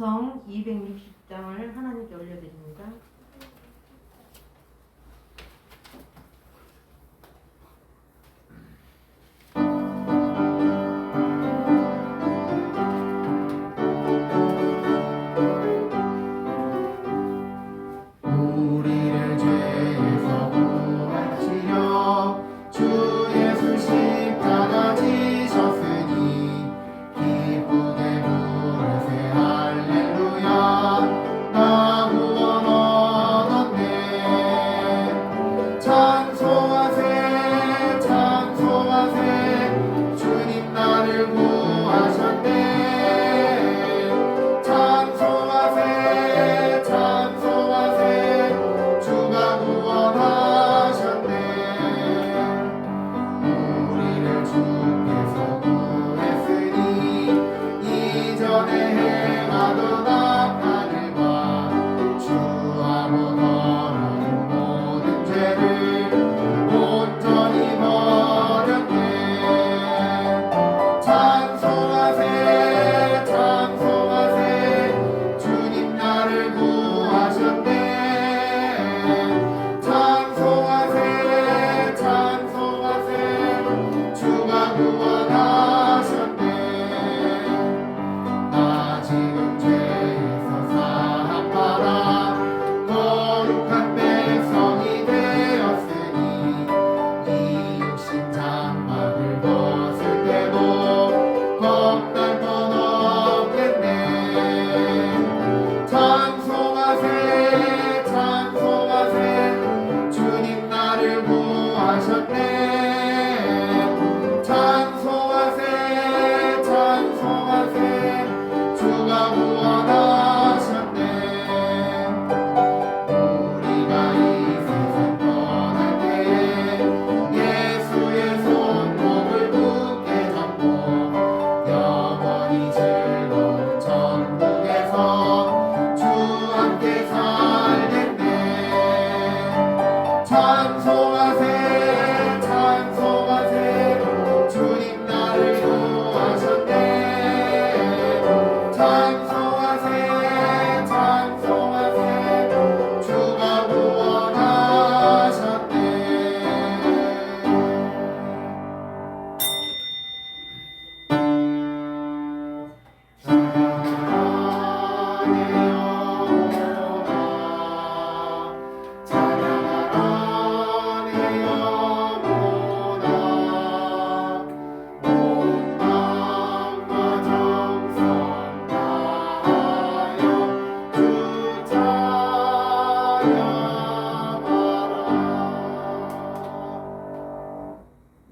찬송 260장을 하나님께 올려드립니다.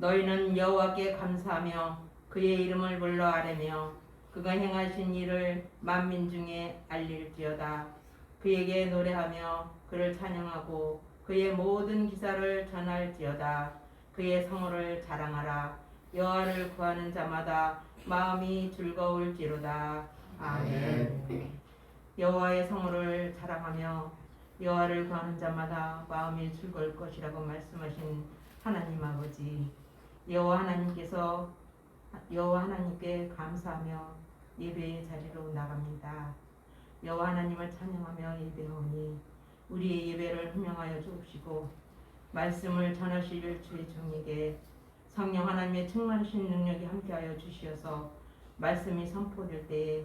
너희는 여호와께 감사하며 그의 이름을 불러 아뢰며 그가 행하신 일을 만민 중에 알릴지어다. 그에게 노래하며 그를 찬양하고 그의 모든 기사를 전할지어다. 그의 성호를 자랑하라. 여호와를 구하는 자마다 마음이 즐거울지로다. 아멘. 여호와의 성호를 자랑하며 여호와를 구하는 자마다 마음이 즐거울 것이라고 말씀하신 하나님 아버지, 여호와 하나님께 감사하며 예배의 자리로 나갑니다. 여호와 하나님을 찬양하며 예배하오니 우리의 예배를 훈명하여 주옵시고 말씀을 전하실 주의 종에게 성령 하나님의 충만하신 능력이 함께하여 주시어서 말씀이 선포될 때에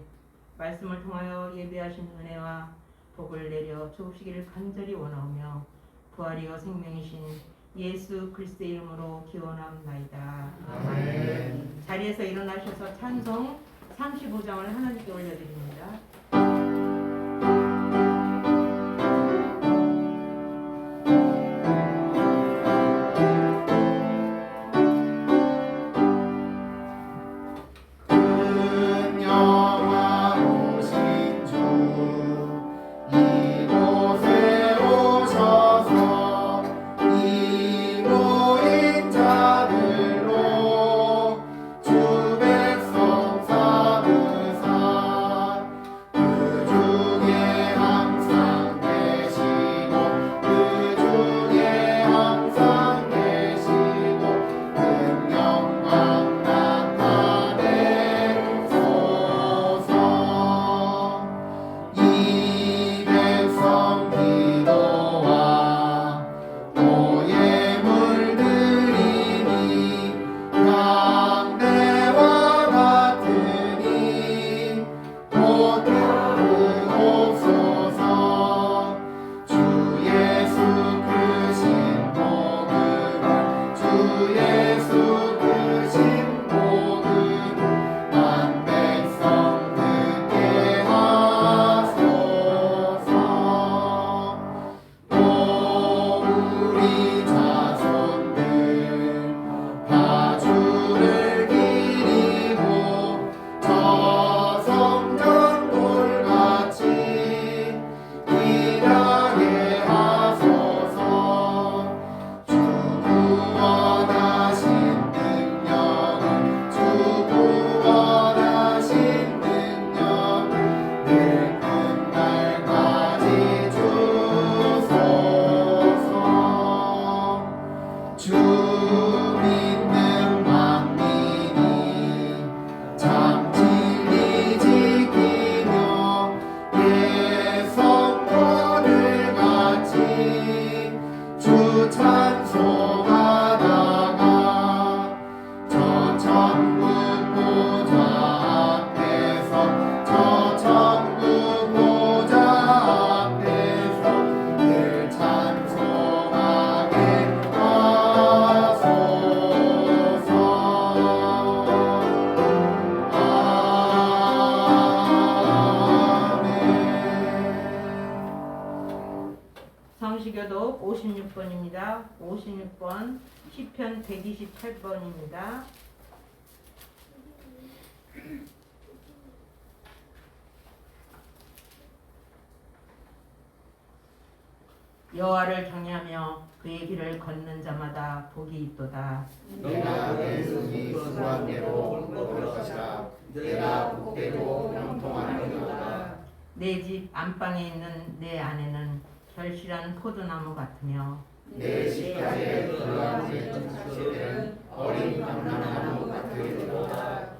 말씀을 통하여 예배하신 은혜와 복을 내려 주옵시기를 간절히 원하오며 부활이요 생명이신 예수 그리스도의 이름으로 기원합나이다. 아멘. 자리에서 일어나셔서 찬송 35장을 하나님께 올려드립니다. 주 백성 삼으사 진리교독 56번입니다. 56번 시편 128번입니다. 여호와를 경외하며 그의 길을 걷는 자마다 복이 있도다. 내가 내 손이 수고한 대로 얻을 것이라. 내가 복되고 형통하리로다. 내 집 안방에 있는 내 아내는 결실한 포도나무 같으며 내 식탁에 들어앉은 자식들은 어린 감람나무 같으리로다.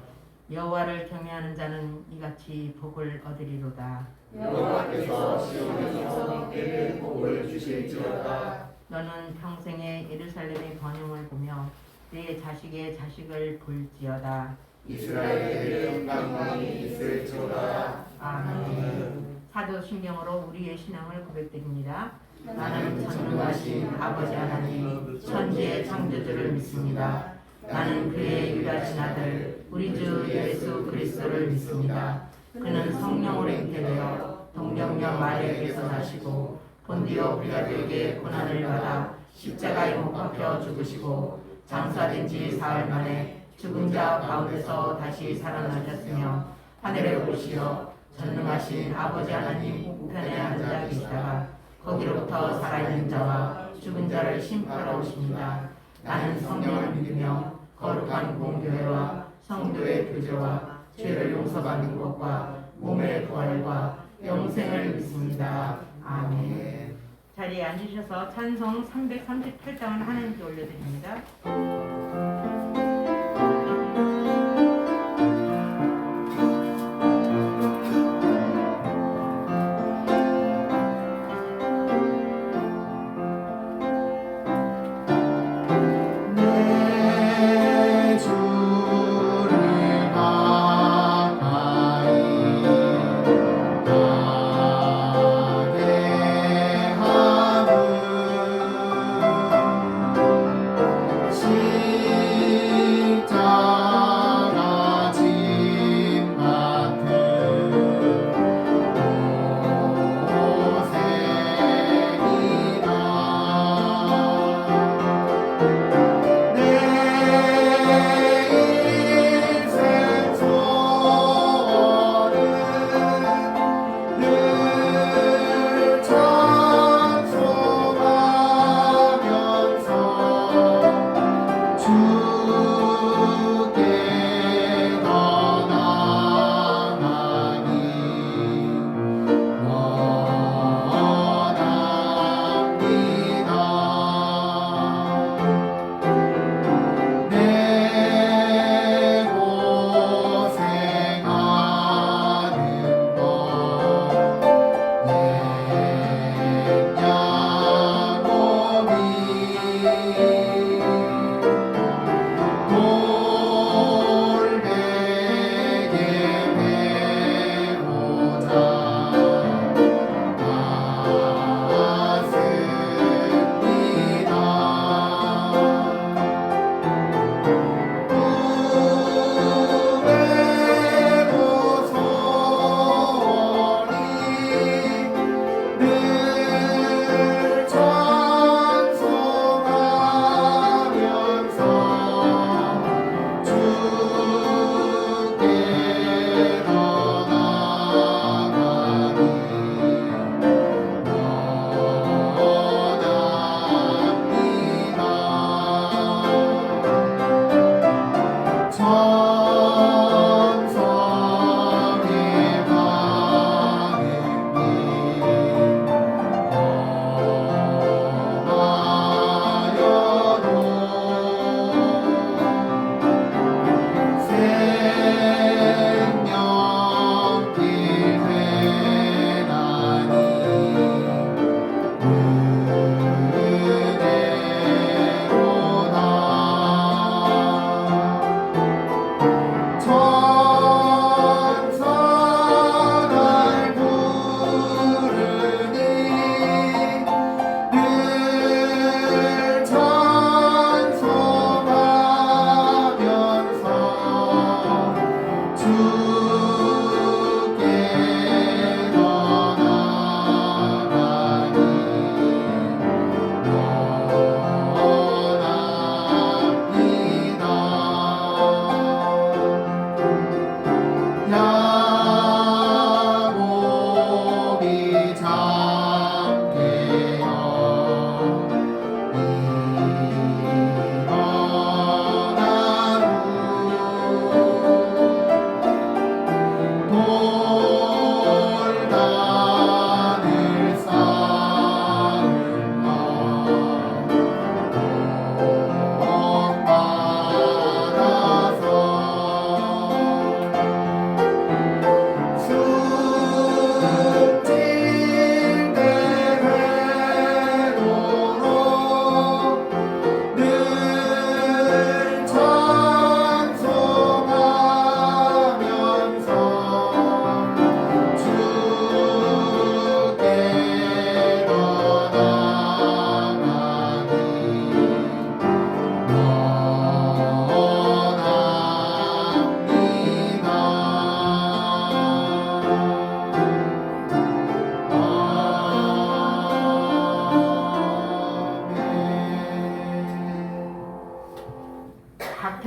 여호와를 경외하는 자는 이같이 복을 얻으리로다. 여호와께서 시온에서 내게 복을 주실지어다. 너는 평생에 예루살렘의 번영을 보며 내 자식의 자식을 볼지어다. 이스라엘의 영광이 있을지어다. 아멘. 사도신경으로 우리의 신앙을 고백드립니다. 나는 전능하신 아버지 하나님 천지의 창조주를 믿습니다. 나는 그의 유일하신 아들 우리 주 예수 그리스도를 믿습니다. 그는 성령으로 잉태되어 동정녀 마리아에게서 나시고 본디오 빌라도에게 고난을 받아 십자가에 못 박혀 죽으시고 장사된 지 사흘 만에 죽은 자 가운데서 다시 살아나셨으며 하늘에 오르시어 전능하신 아버지 하나님 우편에 앉아 계시다가 거기로부터 살아있는 자와 죽은 자를 심판하러 오십니다. 나는 성령을 믿으며 거룩한 공교회와 성도의 교제와 죄를 용서받는 것과 몸의 부활과 영생을 믿습니다. 아멘. 자리에 앉으셔서 찬송 338장을 하나님께 올려드립니다.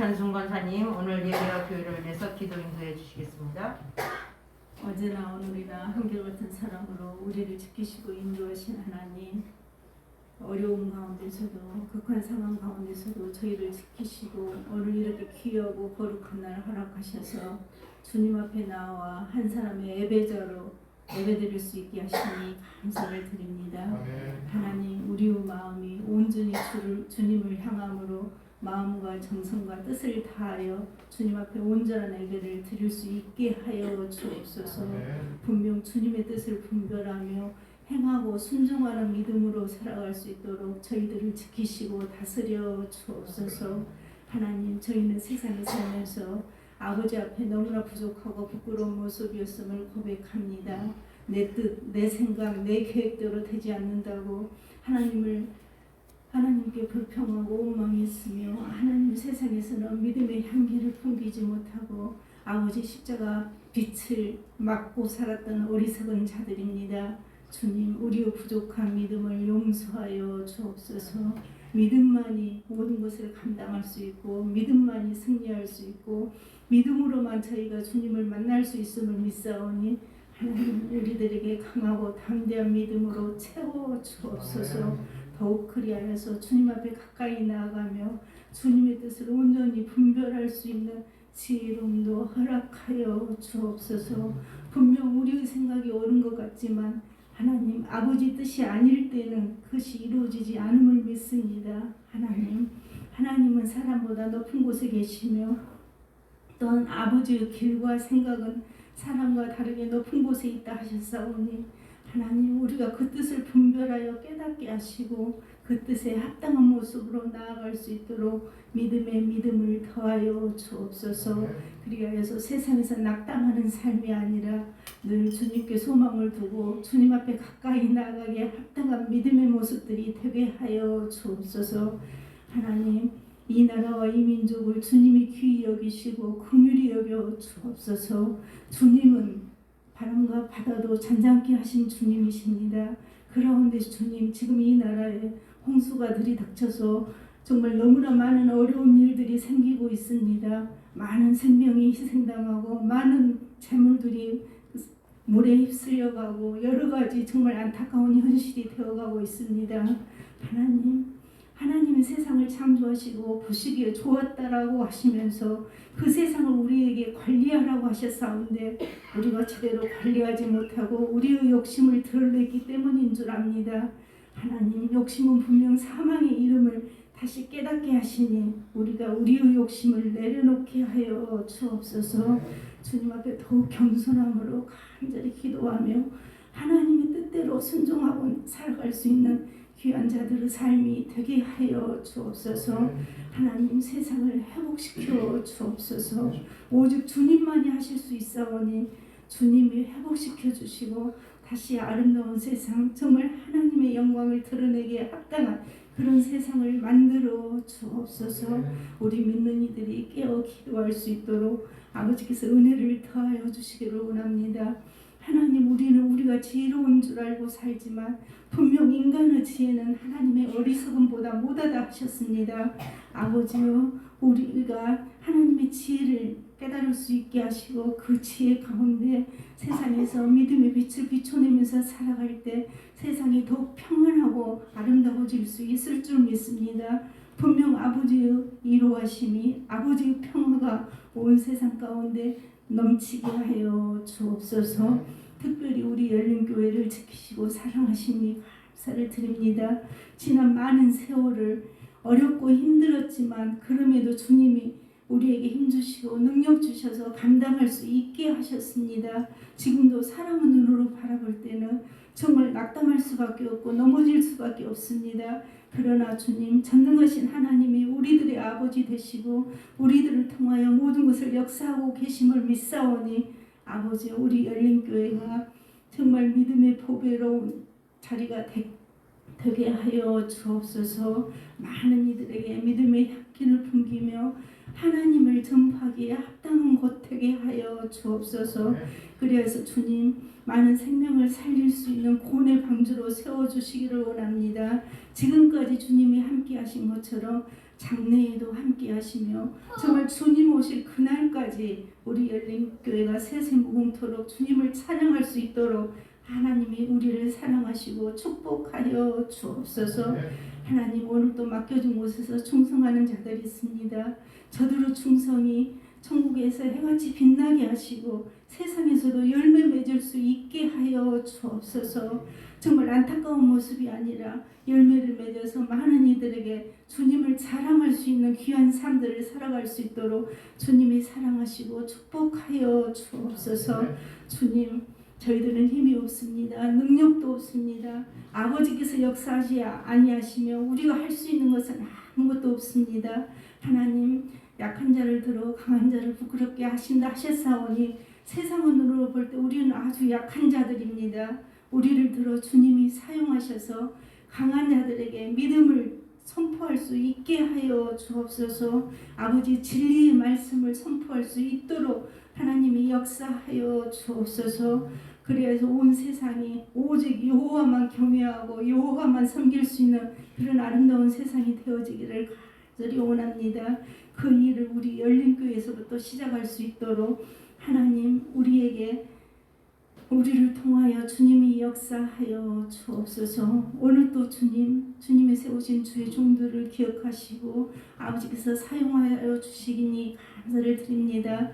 이현순 권사님 오늘 예배와 교회를 위해서 기도 인도해 주시겠습니다. 어제나 오늘이나 한결같은 사랑으로 우리를 지키시고 인도하신 하나님, 어려운 가운데서도 극한 상황 가운데서도 저희를 지키시고 오늘 이렇게 귀하고 거룩한 날 허락하셔서 주님 앞에 나와 한 사람의 예배자로 예배드릴 수 있게 하시니 감사를 드립니다. 하나님, 우리의 마음이 온전히 주님을 향함으로 마음과 정성과 뜻을 다하여 주님 앞에 온전한 예배를 드릴 수 있게 하여 주옵소서. 분명 주님의 뜻을 분별하며 행하고 순종하는 믿음으로 살아갈 수 있도록 저희들을 지키시고 다스려 주옵소서. 하나님, 저희는 세상에 살면서 아버지 앞에 너무나 부족하고 부끄러운 모습이었음을 고백합니다. 내 뜻, 내 생각, 내 계획대로 되지 않는다고 하나님께 불평하고 원망했으며 하나님 세상에서는 믿음의 향기를 풍기지 못하고 아버지 십자가 빛을 막고 살았던 어리석은 자들입니다. 주님, 우리의 부족한 믿음을 용서하여 주옵소서. 믿음만이 모든 것을 감당할 수 있고 믿음만이 승리할 수 있고 믿음으로만 저희가 주님을 만날 수 있음을 믿사오니 하나님, 우리들에게 강하고 담대한 믿음으로 채워 주옵소서. 더욱 그리하여서 주님 앞에 가까이 나아가며 주님의 뜻을 온전히 분별할 수 있는 지혜로움도 허락하여 주옵소서. 분명 우리의 생각이 옳은 것 같지만 하나님, 아버지 뜻이 아닐 때는 그것이 이루어지지 않음을 믿습니다. 하나님은 사람보다 높은 곳에 계시며 또한 아버지의 길과 생각은 사람과 다르게 높은 곳에 있다 하셨사오니 하나님, 우리가 그 뜻을 분별하여 깨닫게 하시고 그 뜻에 합당한 모습으로 나아갈 수 있도록 믿음에 믿음을 더하여 주옵소서. 그리하여서 세상에서 낙담하는 삶이 아니라 늘 주님께 소망을 두고 주님 앞에 가까이 나아가게 합당한 믿음의 모습들이 되게 하여 주옵소서. 하나님, 이 나라와 이 민족을 주님이 귀히 여기시고 긍휼히 여겨 주옵소서. 주님은 바람과 바다도 잔잔케 하신 주님이십니다. 그러한데 주님, 지금 이 나라에 홍수가 들이닥쳐서 정말 너무나 많은 어려운 일들이 생기고 있습니다. 많은 생명이 희생당하고 많은 재물들이 물에 휩쓸려가고 여러 가지 정말 안타까운 현실이 되어가고 있습니다. 하나님은 세상을 창조하시고 보시기에 좋았다라고 하시면서 그 세상을 우리에게 관리하라고 하셨사온데 우리가 제대로 관리하지 못하고 우리의 욕심을 드러냈기 때문인 줄 압니다. 하나님, 욕심은 분명 사망의 이름을 다시 깨닫게 하시니 우리가 우리의 욕심을 내려놓게 하여 주옵소서. 주님 앞에 더욱 겸손함으로 간절히 기도하며 하나님의 뜻대로 순종하고 살아갈 수 있는 귀한 자들의 삶이 되게 하여 주옵소서. 하나님, 세상을 회복시켜 주옵소서. 오직 주님만이 하실 수 있사오니 주님이 회복시켜 주시고 다시 아름다운 세상, 정말 하나님의 영광을 드러내기에 합당한 그런 세상을 만들어 주옵소서. 우리 믿는 이들이 깨어 기도할 수 있도록 아버지께서 은혜를 더하여 주시기를 원합니다. 하나님, 우리가 지혜로운 줄 알고 살지만 분명 인간의 지혜는 하나님의 어리석음보다 못하다 하셨습니다. 아버지여, 우리가 하나님의 지혜를 깨달을 수 있게 하시고 그 지혜 가운데 세상에서 믿음의 빛을 비춰내면서 살아갈 때 세상이 더욱 평안하고 아름다워질 수 있을 줄 믿습니다. 분명 아버지의 이로하심이, 아버지의 평화가 온 세상 가운데 넘치게 하여 주옵소서. 특별히 우리 열린교회를 지키시고 사랑하시니 감사를 드립니다. 지난 많은 세월을 어렵고 힘들었지만 그럼에도 주님이 우리에게 힘주시고 능력 주셔서 감당할 수 있게 하셨습니다. 지금도 사람의 눈으로 바라볼 때는 정말 낙담할 수밖에 없고 넘어질 수밖에 없습니다. 그러나 주님, 전능하신 하나님이 우리들의 아버지 되시고 우리들을 통하여 모든 것을 역사하고 계심을 믿사오니 아버지, 우리 열린교회가 정말 믿음의 보배로운 자리가 되게 하여 주옵소서. 많은 이들에게 믿음의 향기를 풍기며 하나님을 전파하기에 합당한 곳 되게 하여 주옵소서. 그래서 주님, 많은 생명을 살릴 수 있는 고뇌 방주로 세워주시기를 원합니다. 지금까지 주님이 함께 하신 것처럼 장래에도 함께 하시며 정말 주님 오실 그날까지 우리 열린교회가 세세무궁토록 주님을 찬양할 수 있도록 하나님이 우리를 사랑하시고 축복하여 주옵소서. 하나님 오늘도 맡겨진 곳에서 충성하는 자들이 있습니다. 저들의 충성이 천국에서 해같이 빛나게 하시고 세상에서도 열매 맺을 수 있게 하여 주옵소서. 정말 안타까운 모습이 아니라 열매를 맺어서 많은 이들에게 주님을 자랑할 수 있는 귀한 삶들을 살아갈 수 있도록 주님이 사랑하시고 축복하여 주옵소서. 주님, 저희들은 힘이 없습니다. 능력도 없습니다. 아버지께서 역사하지 아니하시며 우리가 할 수 있는 것은 아무것도 없습니다. 하나님, 약한 자를 들어 강한 자를 부끄럽게 하신다 하셨사오니 세상의 눈으로 볼 때 우리는 아주 약한 자들입니다. 우리를 들어 주님이 사용하셔서 강한 자들에게 믿음을 선포할 수 있게 하여 주옵소서. 아버지 진리의 말씀을 선포할 수 있도록 하나님이 역사하여 주옵소서. 그래서 온 세상이 오직 여호와만 경외하고 여호와만 섬길 수 있는 그런 아름다운 세상이 되어지기를 간절히 원합니다. 그 일을 우리 열린교회에서부터 시작할 수 있도록 하나님 우리를 통하여 주님이 역사하여 주옵소서. 오늘도 주님이 세우신 주의 종들을 기억하시고 아버지께서 사용하여 주시기니 감사를 드립니다.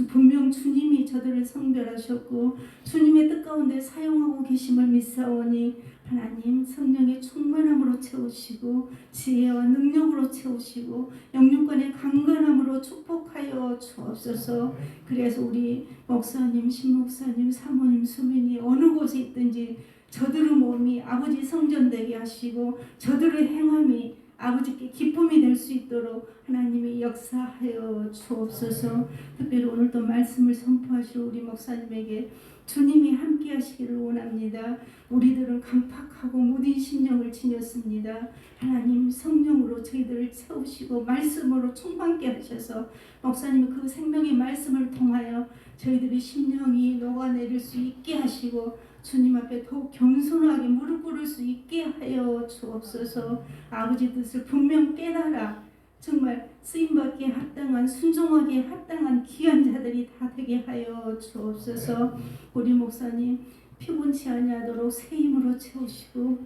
분명 주님이 저들을 성별하셨고 주님의 뜻 가운데 사용하고 계심을 믿사오니 하나님 성령의 충만함으로 채우시고 지혜와 능력으로 채우시고 영육간의 강건함으로 축복하여 주옵소서. 그래서 우리 목사님, 신목사님, 사모님, 수민이 어느 곳에 있든지 저들의 몸이 아버지 성전되게 하시고 저들의 행함이 아버지께 기쁨이 될 수 있도록 하나님이 역사하여 주옵소서. 특별히 오늘도 말씀을 선포하시러 우리 목사님에게 주님이 함께 하시기를 원합니다. 우리들은 강팍하고 무딘 심령을 지녔습니다. 하나님 성령으로 저희들을 채우시고 말씀으로 충만케 하셔서 목사님 그 생명의 말씀을 통하여 저희들의 심령이 녹아내릴 수 있게 하시고 주님 앞에 더욱 겸손하게 무릎 꿇을 수 있게 하여 주옵소서. 아버지 뜻을 분명 깨달아 정말 쓰임받기에 합당한 순종하기에 합당한 귀한 자들이 다 되게 하여 주옵소서. 우리 목사님 피곤치 아니하도록 새 힘으로 채우시고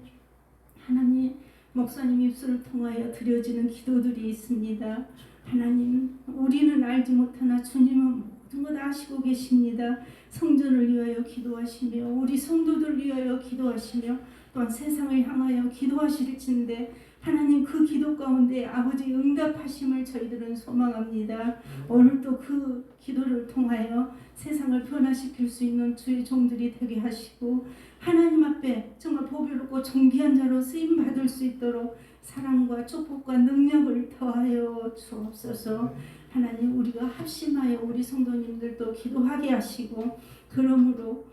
하나님 목사님 입술을 통하여 드려지는 기도들이 있습니다. 하나님 우리는 알지 못하나 주님은 모든 것 아시고 계십니다. 성전을 위하여 기도하시며 우리 성도들 위하여 기도하시며 또한 세상을 향하여 기도하실진데 하나님 그 기도 가운데 아버지 응답하심을 저희들은 소망합니다. 오늘도 그 기도를 통하여 세상을 변화시킬 수 있는 주의 종들이 되게 하시고 하나님 앞에 정말 보배롭고 존귀한 자로 쓰임받을 수 있도록 사랑과 축복과 능력을 더하여 주옵소서. 하나님 우리가 합심하여 우리 성도님들도 기도하게 하시고 그러므로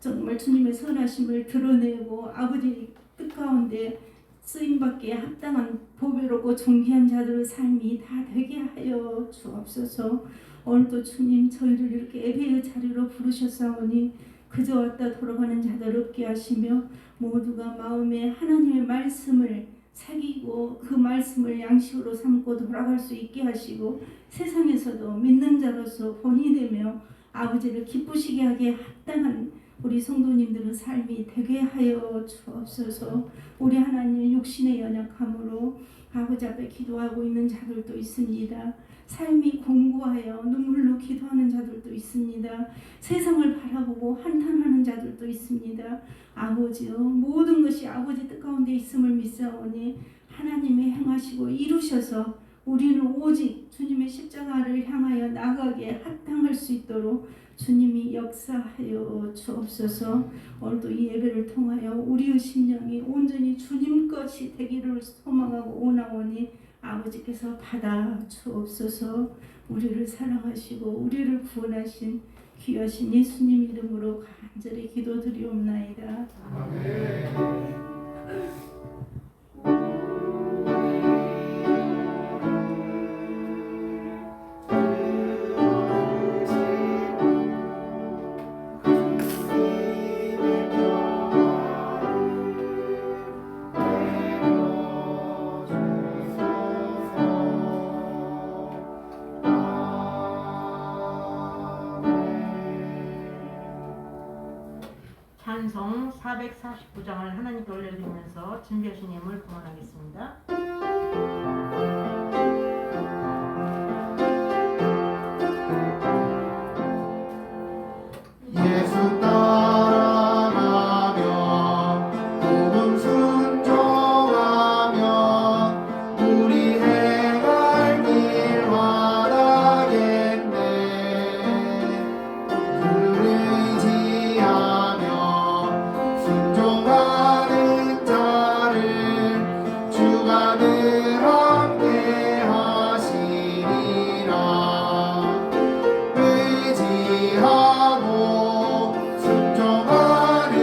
정말 주님의 선하심을 드러내고 아버지 뜻 가운데 쓰임받기에 합당한 보배롭고 존귀한 자들의 삶이 다 되게 하여 주옵소서. 오늘도 주님 저희를 이렇게 예배의 자리로 부르셨사오니 그저 왔다 돌아가는 자들 없게 하시며 모두가 마음에 하나님의 말씀을 새기고 그 말씀을 양식으로 삼고 돌아갈 수 있게 하시고 세상에서도 믿는 자로서 본이 되며 아버지를 기쁘시게 하기에 합당한 우리 성도님들의 삶이 되게 하여 주옵소서. 우리 하나님 육신의 연약함으로 아버지 앞에 기도하고 있는 자들도 있습니다. 삶이 공고하여 눈물로 기도하는 자들도 있습니다. 세상을 바라보고 한탄하는 자들도 있습니다. 아버지여 모든 것이 아버지 뜻 가운데 있음을 믿사오니 하나님이 행하시고 이루셔서 우리는 오직 주님의 십자가를 향하여 나가게 합당할 수 있도록 주님이 역사하여 주옵소서. 오늘도 이 예배를 통하여 우리의 심령이 온전히 주님 것이 되기를 소망하고 원하오니 아버지께서 받아 주옵소서. 우리를 사랑하시고 우리를 구원하신 귀하신 예수님 이름으로 간절히 기도드리옵나이다. 아멘. 찬송 449장을 하나님께 올려드리면서 진비하신 예물 봉헌하겠습니다. 예수 따라가며 복음 순종하며 우리 행할 길 원하겠네. 주를 의지하며 순종하는 자를 주가 늘 함께 하시리라. 의지하고 순종하는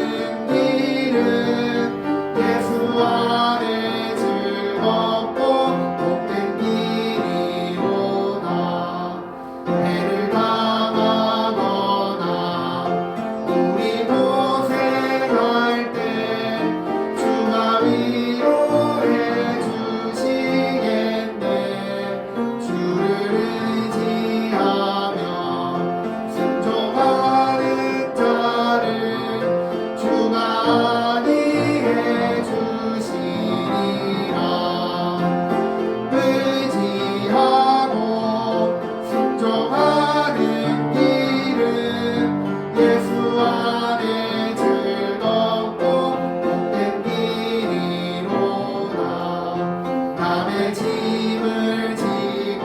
길은 예수 안에 즐겁고 복된 길이로다. 해를 당하거나 우리 고생할 때 주가 위로해 주시겠네. 주를 의지하며 순종하는 자를 주가 안위해 주시리라. 의지하고 순종하는 길은 예수 안에 즐겁고 복된 길이로다. 남의 짐을 지고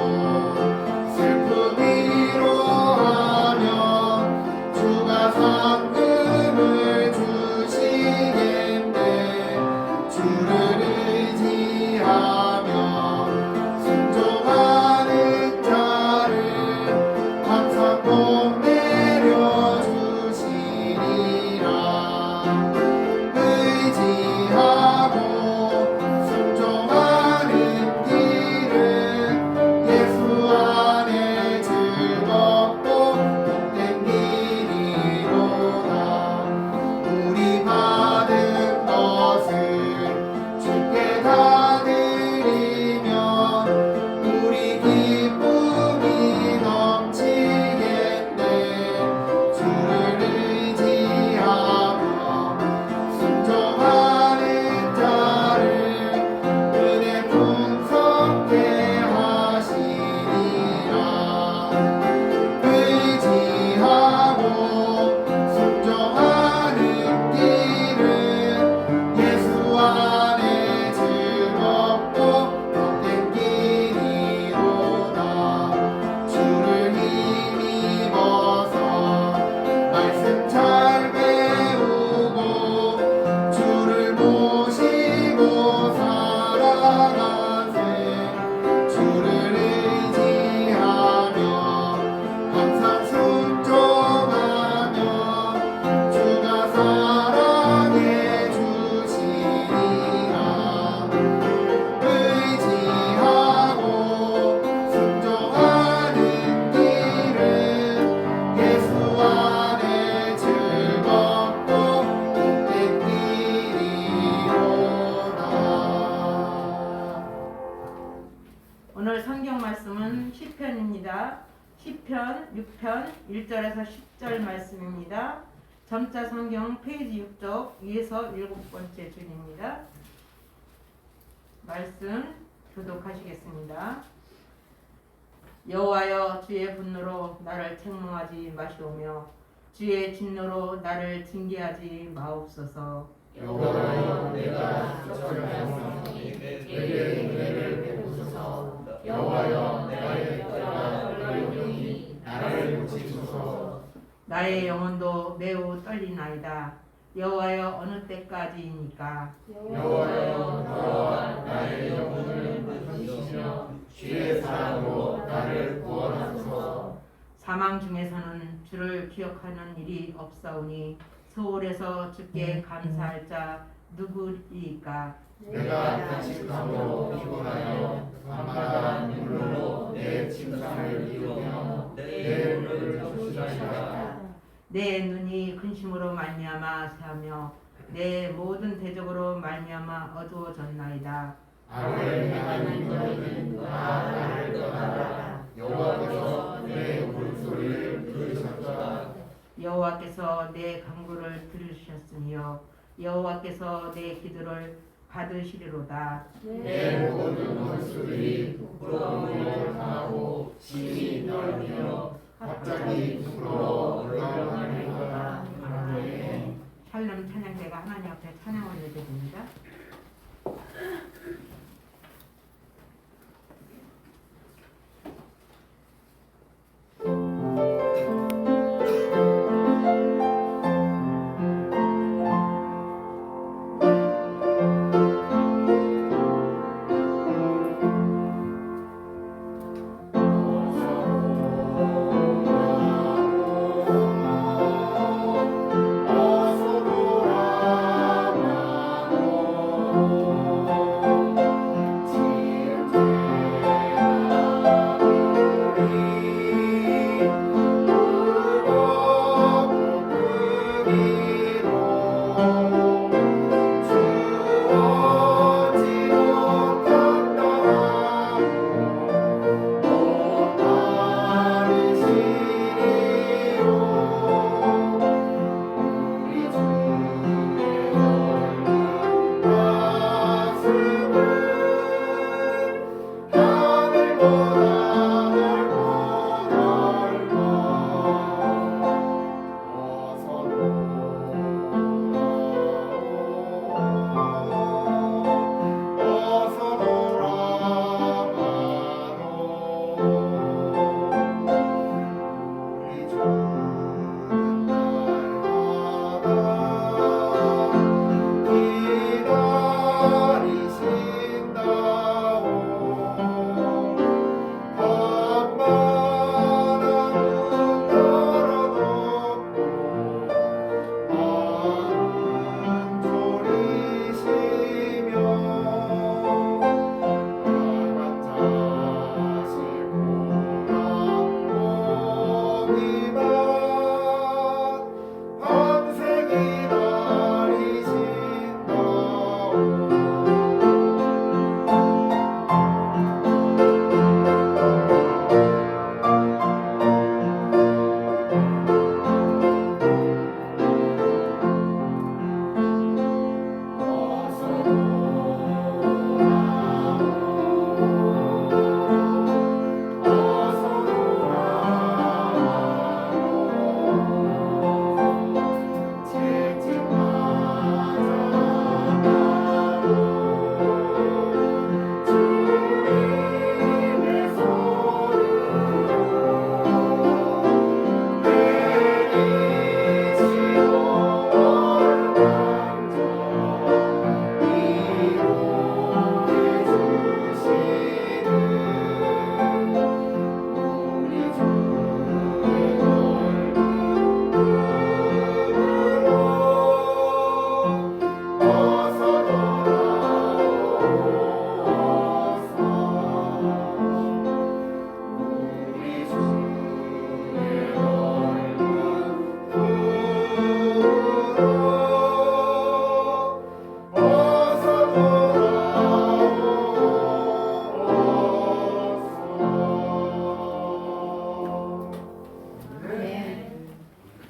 슬픔 위로하며 주가 상급을 주시겠네. 주를 의지하며 순종하는 자를 항상 복 내려주시리라. 의지하고 순종하는 길은 예수 안에 즐겁고 복된 길이로다. 우리 받은 것을 주께 다 드리면 우리 기쁨이 넘치겠네. 주를 의지하며 순종하는 자를 은혜 풍성케 하시리라. 의지하고 순종하는 길은 예수 안에 즐겁고 복된 길이로다. 주를 힘입어서 말씀 잘 배우고 주를 모시고 살아가세. 주를 의지하며 항상 순종하며 주가 사랑해 주시리라. 의지하고 순종하는 길은 예수 안에 즐겁고 복된 길이로다. 오늘 성경 말씀은 시편입니다. 시편 6편 1절에서 10절 말씀입니다. 점자 성경 페이지 6쪽 2에서 7번째 줄입니다. 말씀 교독하시겠습니다. 여호와여, 주의 분노로 나를 책망하지 마시오며 주의 진노로 나를 징계하지 마옵소서. 여호와여, 내가 지적하였으니 내게 은혜를 베푸소서. 여호와여, 나의 뼈가 떨리오니 나를 고치소서. 나의 영혼도 매우 떨리나이다. 여호와여, 어느 때까지이니까? 여호와여, 너와 나의 영혼을 건지시며 주의 사랑으로 나를 구원하소서. 사망 중에서는 주를 기억하는 일이 없사오니 서울에서 주께 감사할 자 누구이까? 내가 단식함으로 피곤하여 밤마다 눈물로 내 침상을 이루며 내 눈을 적시하리라. 내 눈이 근심으로 말미암아 새하며 내 모든 대적으로 말미암아 어두워졌나이다. 나를 향하는 너희는 다 나를 떠나라. 여호와께서 내 울음소리를 들으셨도다. 여호와께서 내 간구를 들으셨으며 여호와께서 내 기도를 받으시리로다. 내 모든 원수들이 부끄러움을 당하고 심히 떨며 갑자기 부끄러워 올라가리로다. 아멘. 샬롬 찬양대가 하나님 앞에 찬양을 드립니다.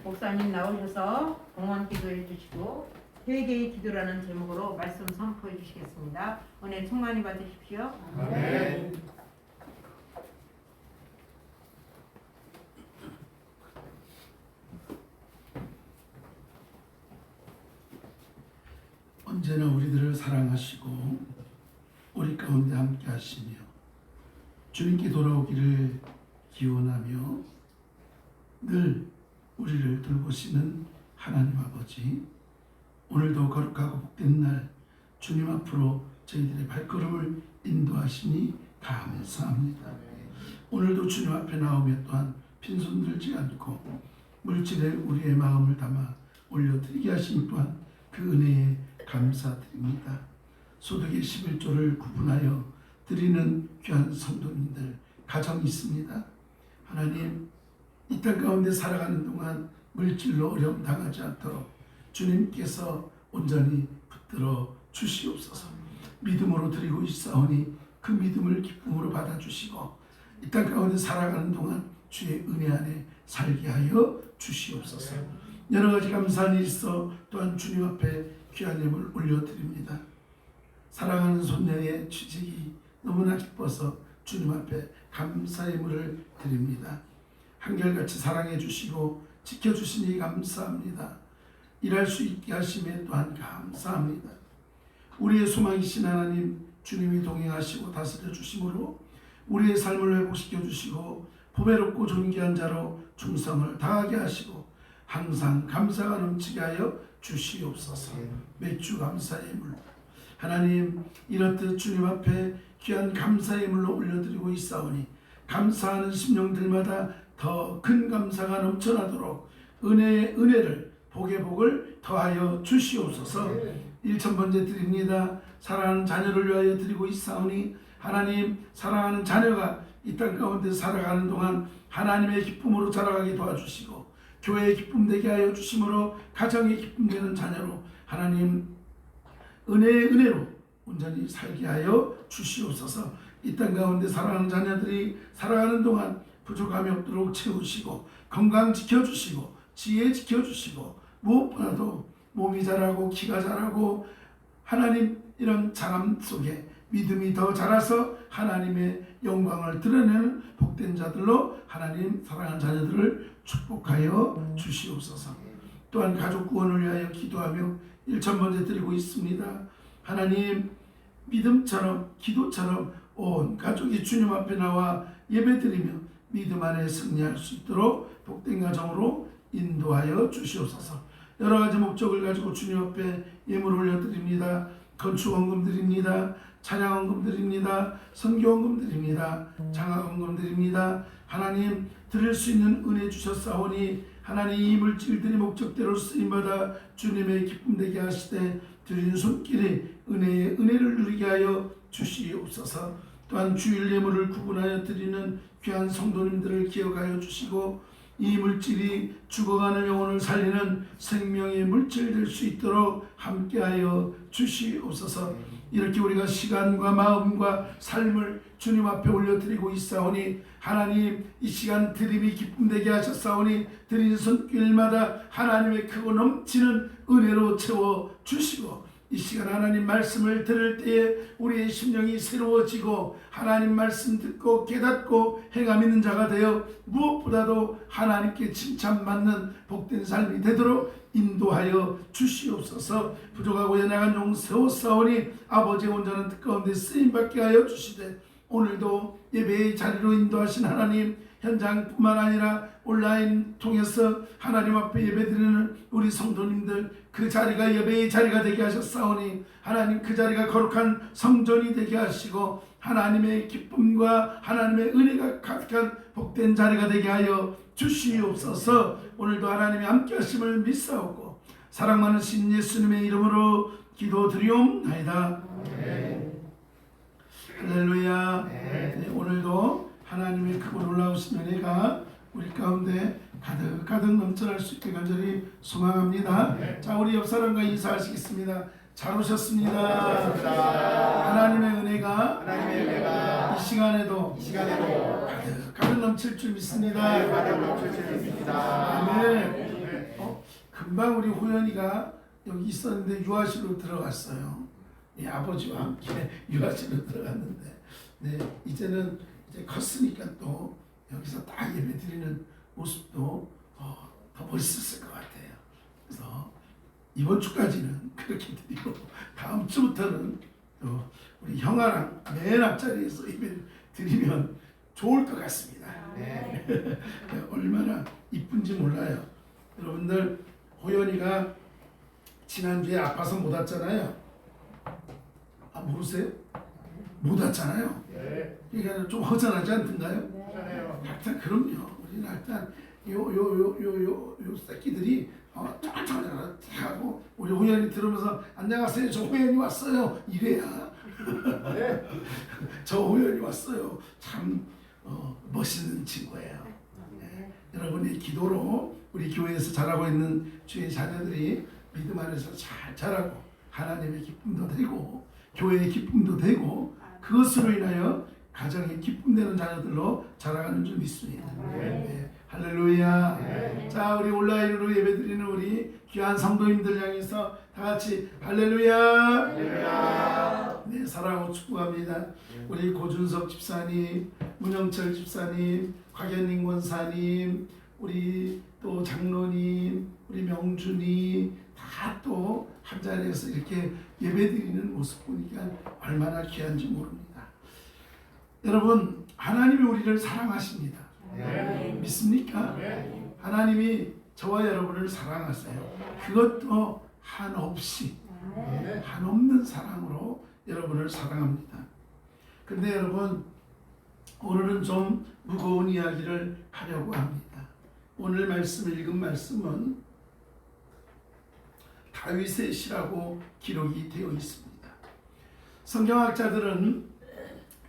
목사님 나오셔서 공헌 기도해 주시고 회개의 기도라는 제목으로 말씀 선포해 주시겠습니다. 은혜 충만히 받으십시오. 아멘. 언제나 우리들을 사랑하시고 우리 가운데 함께 하시며 주님께 돌아오기를 기원하며 늘 우리를 돌보시는 하나님 아버지, 오늘도 거룩하고 복된 날 주님 앞으로 저희들의 발걸음을 인도하시니 감사합니다. 오늘도 주님 앞에 나오며 또한 빈손 들지 않고 물질에 우리의 마음을 담아 올려드리게 하신 또한 그 은혜에 감사드립니다. 소득의 11조를 구분하여 드리는 귀한 성도님들 가정 있습니다. 하나님, 이 땅 가운데 살아가는 동안 물질로 어려움 당하지 않도록 주님께서 온전히 붙들어 주시옵소서. 믿음으로 드리고 있사오니 그 믿음을 기쁨으로 받아주시고 이 땅 가운데 살아가는 동안 주의 은혜 안에 살게 하여 주시옵소서. 여러 가지 감사한 일이 있어 또한 주님 앞에 귀한 예물 올려드립니다. 사랑하는 손녀의 취직이 너무나 기뻐서 주님 앞에 감사의 예물을 드립니다. 한결같이 사랑해 주시고 지켜주시니 감사합니다. 일할 수 있게 하심에 또한 감사합니다. 우리의 소망이신 하나님, 주님이 동행하시고 다스려 주심으로 우리의 삶을 회복시켜 주시고 보배롭고 존귀한 자로 충성을 다하게 하시고 항상 감사가 넘치게 하여 주시옵소서. 매주 감사의 예물 하나님, 이렇듯 주님 앞에 귀한 감사의 예물로 올려드리고 있사오니 감사하는 심령들마다 더 큰 감사가 넘쳐나도록 은혜의 은혜를 복의 복을 더하여 주시옵소서. 1,000번째 드립니다. 사랑하는 자녀를 위하여 드리고 있사오니 하나님, 사랑하는 자녀가 이 땅 가운데 살아가는 동안 하나님의 기쁨으로 자라가게 도와주시고 교회의 기쁨 되게 하여 주심으로 가정의 기쁨 되는 자녀로 하나님 은혜의 은혜로 온전히 살게 하여 주시옵소서. 이 땅 가운데 살아가는 자녀들이 살아가는 동안 부족함이 없도록 채우시고 건강 지켜주시고 지혜 지켜주시고 무엇보다도 몸이 자라고 키가 자라고 하나님 이런 자람 속에 믿음이 더 자라서 하나님의 영광을 드러내는 복된 자들로 하나님 사랑하는 자녀들을 축복하여 주시옵소서. 또한 가족 구원을 위하여 기도하며 1,000번째 드리고 있습니다. 하나님, 믿음처럼 기도처럼 온 가족이 주님 앞에 나와 예배드리며 믿음 안에 승리할 수 있도록 복된 가정으로 인도하여 주시옵소서. 여러 가지 목적을 가지고 주님 앞에 예물 올려드립니다. 건축원금 드립니다. 찬양원금 드립니다. 선교원금 드립니다. 장학원금 드립니다. 하나님, 드릴 수 있는 은혜 주셨사오니 하나님, 이 물질들이 목적대로 쓰임받아 주님의 기쁨 되게 하시되 드린 손길이 은혜의 은혜를 누리게 하여 주시옵소서. 또한 주일 예물을 구분하여 드리는 귀한 성도님들을 기억하여 주시고 이 물질이 죽어가는 영혼을 살리는 생명의 물질 될 수 있도록 함께하여 주시옵소서. 이렇게 우리가 시간과 마음과 삶을 주님 앞에 올려드리고 있사오니 하나님, 이 시간 드림이 기쁨되게 하셨사오니 드린 손길마다 하나님의 크고 넘치는 은혜로 채워 주시고 이 시간 하나님 말씀을 들을 때에 우리의 심령이 새로워지고 하나님 말씀 듣고 깨닫고 행함 있는 자가 되어 무엇보다도 하나님께 칭찬받는 복된 삶이 되도록 인도하여 주시옵소서. 부족하고 연약한 종 세웠사오니 아버지의 온전한 뜻 가운데 쓰임받게 하여 주시되 오늘도 예배의 자리로 인도하신 하나님, 현장뿐만 아니라 온라인 통해서 하나님 앞에 예배드리는 우리 성도님들 그 자리가 예배의 자리가 되게 하셨사오니 하나님, 그 자리가 거룩한 성전이 되게 하시고 하나님의 기쁨과 하나님의 은혜가 가득한 복된 자리가 되게 하여 주시옵소서. 오늘도 하나님이 함께 하심을 믿사오고 사랑 많으신 예수님의 이름으로 기도드리옵나이다. 할렐루야. 네, 오늘도 하나님의 크고 놀라우신 은혜가 우리 가운데 가득 넘쳐날 수 있게 간절히 소망합니다. 자, 우리 옆 사람과 인사하시겠습니다. 잘 오셨습니다. 하나님의 은혜가 이 시간에도 가득 넘칠 줄 믿습니다. 아멘. 금방 우리 호연이가 여기 있었는데 유아실로 들어갔어요. 예, 아버지와 함께 유아실로 들어갔는데 네, 이제는 이제 컸으니까 또 여기서 딱 예배 드리는 모습도 더 멋있었을 것 같아요. 그래서 이번 주까지는 그렇게 드리고 다음 주부터는 또 우리 형아랑 맨 앞자리에서 예배 드리면 좋을 것 같습니다. 네. 얼마나 이쁜지 몰라요. 여러분들, 호연이가 지난주에 아파서 못 왔잖아요. 아, 모르세요? 못 왔잖아요. 그러니까 좀 허전하지 않던가요? 하여튼 그럼요. 우리는 일단 요 새끼들이 쫙쫙쫙 하고 우리 호연이 들으면서 안녕하세요, 저 호연이 왔어요 이래야 저 호연이 왔어요. 참 멋있는 친구예요. 네. 여러분의 기도로 우리 교회에서 자라고 있는 주의 자녀들이 믿음 안에서 잘 자라고 하나님의 기쁨도 되고 교회의 기쁨도 되고 그것으로 인하여 가정의 기쁨되는 자녀들로 자라가는 줄 믿습니다. 네. 할렐루야. 자, 우리 온라인으로 예배드리는 우리 귀한 성도님들 향해서 다 같이 할렐루야. 네, 사랑하고 축복합니다. 우리 고준석 집사님, 문영철 집사님, 곽현님 권사님, 우리 또 장로님, 우리 명준이 다 또 한 자리에서 이렇게 예배드리는 모습 보니까 얼마나 귀한지 모릅니다. 여러분, 하나님이 우리를 사랑하십니다. 믿습니까? 하나님이 저와 여러분을 사랑하세요. 그것도 한없이, 한없는 사랑으로 여러분을 사랑합니다. 근데 여러분, 오늘은 좀 무거운 이야기를 하려고 합니다. 오늘 말씀, 읽은 말씀은 다윗의 시라고 기록이 되어 있습니다. 성경학자들은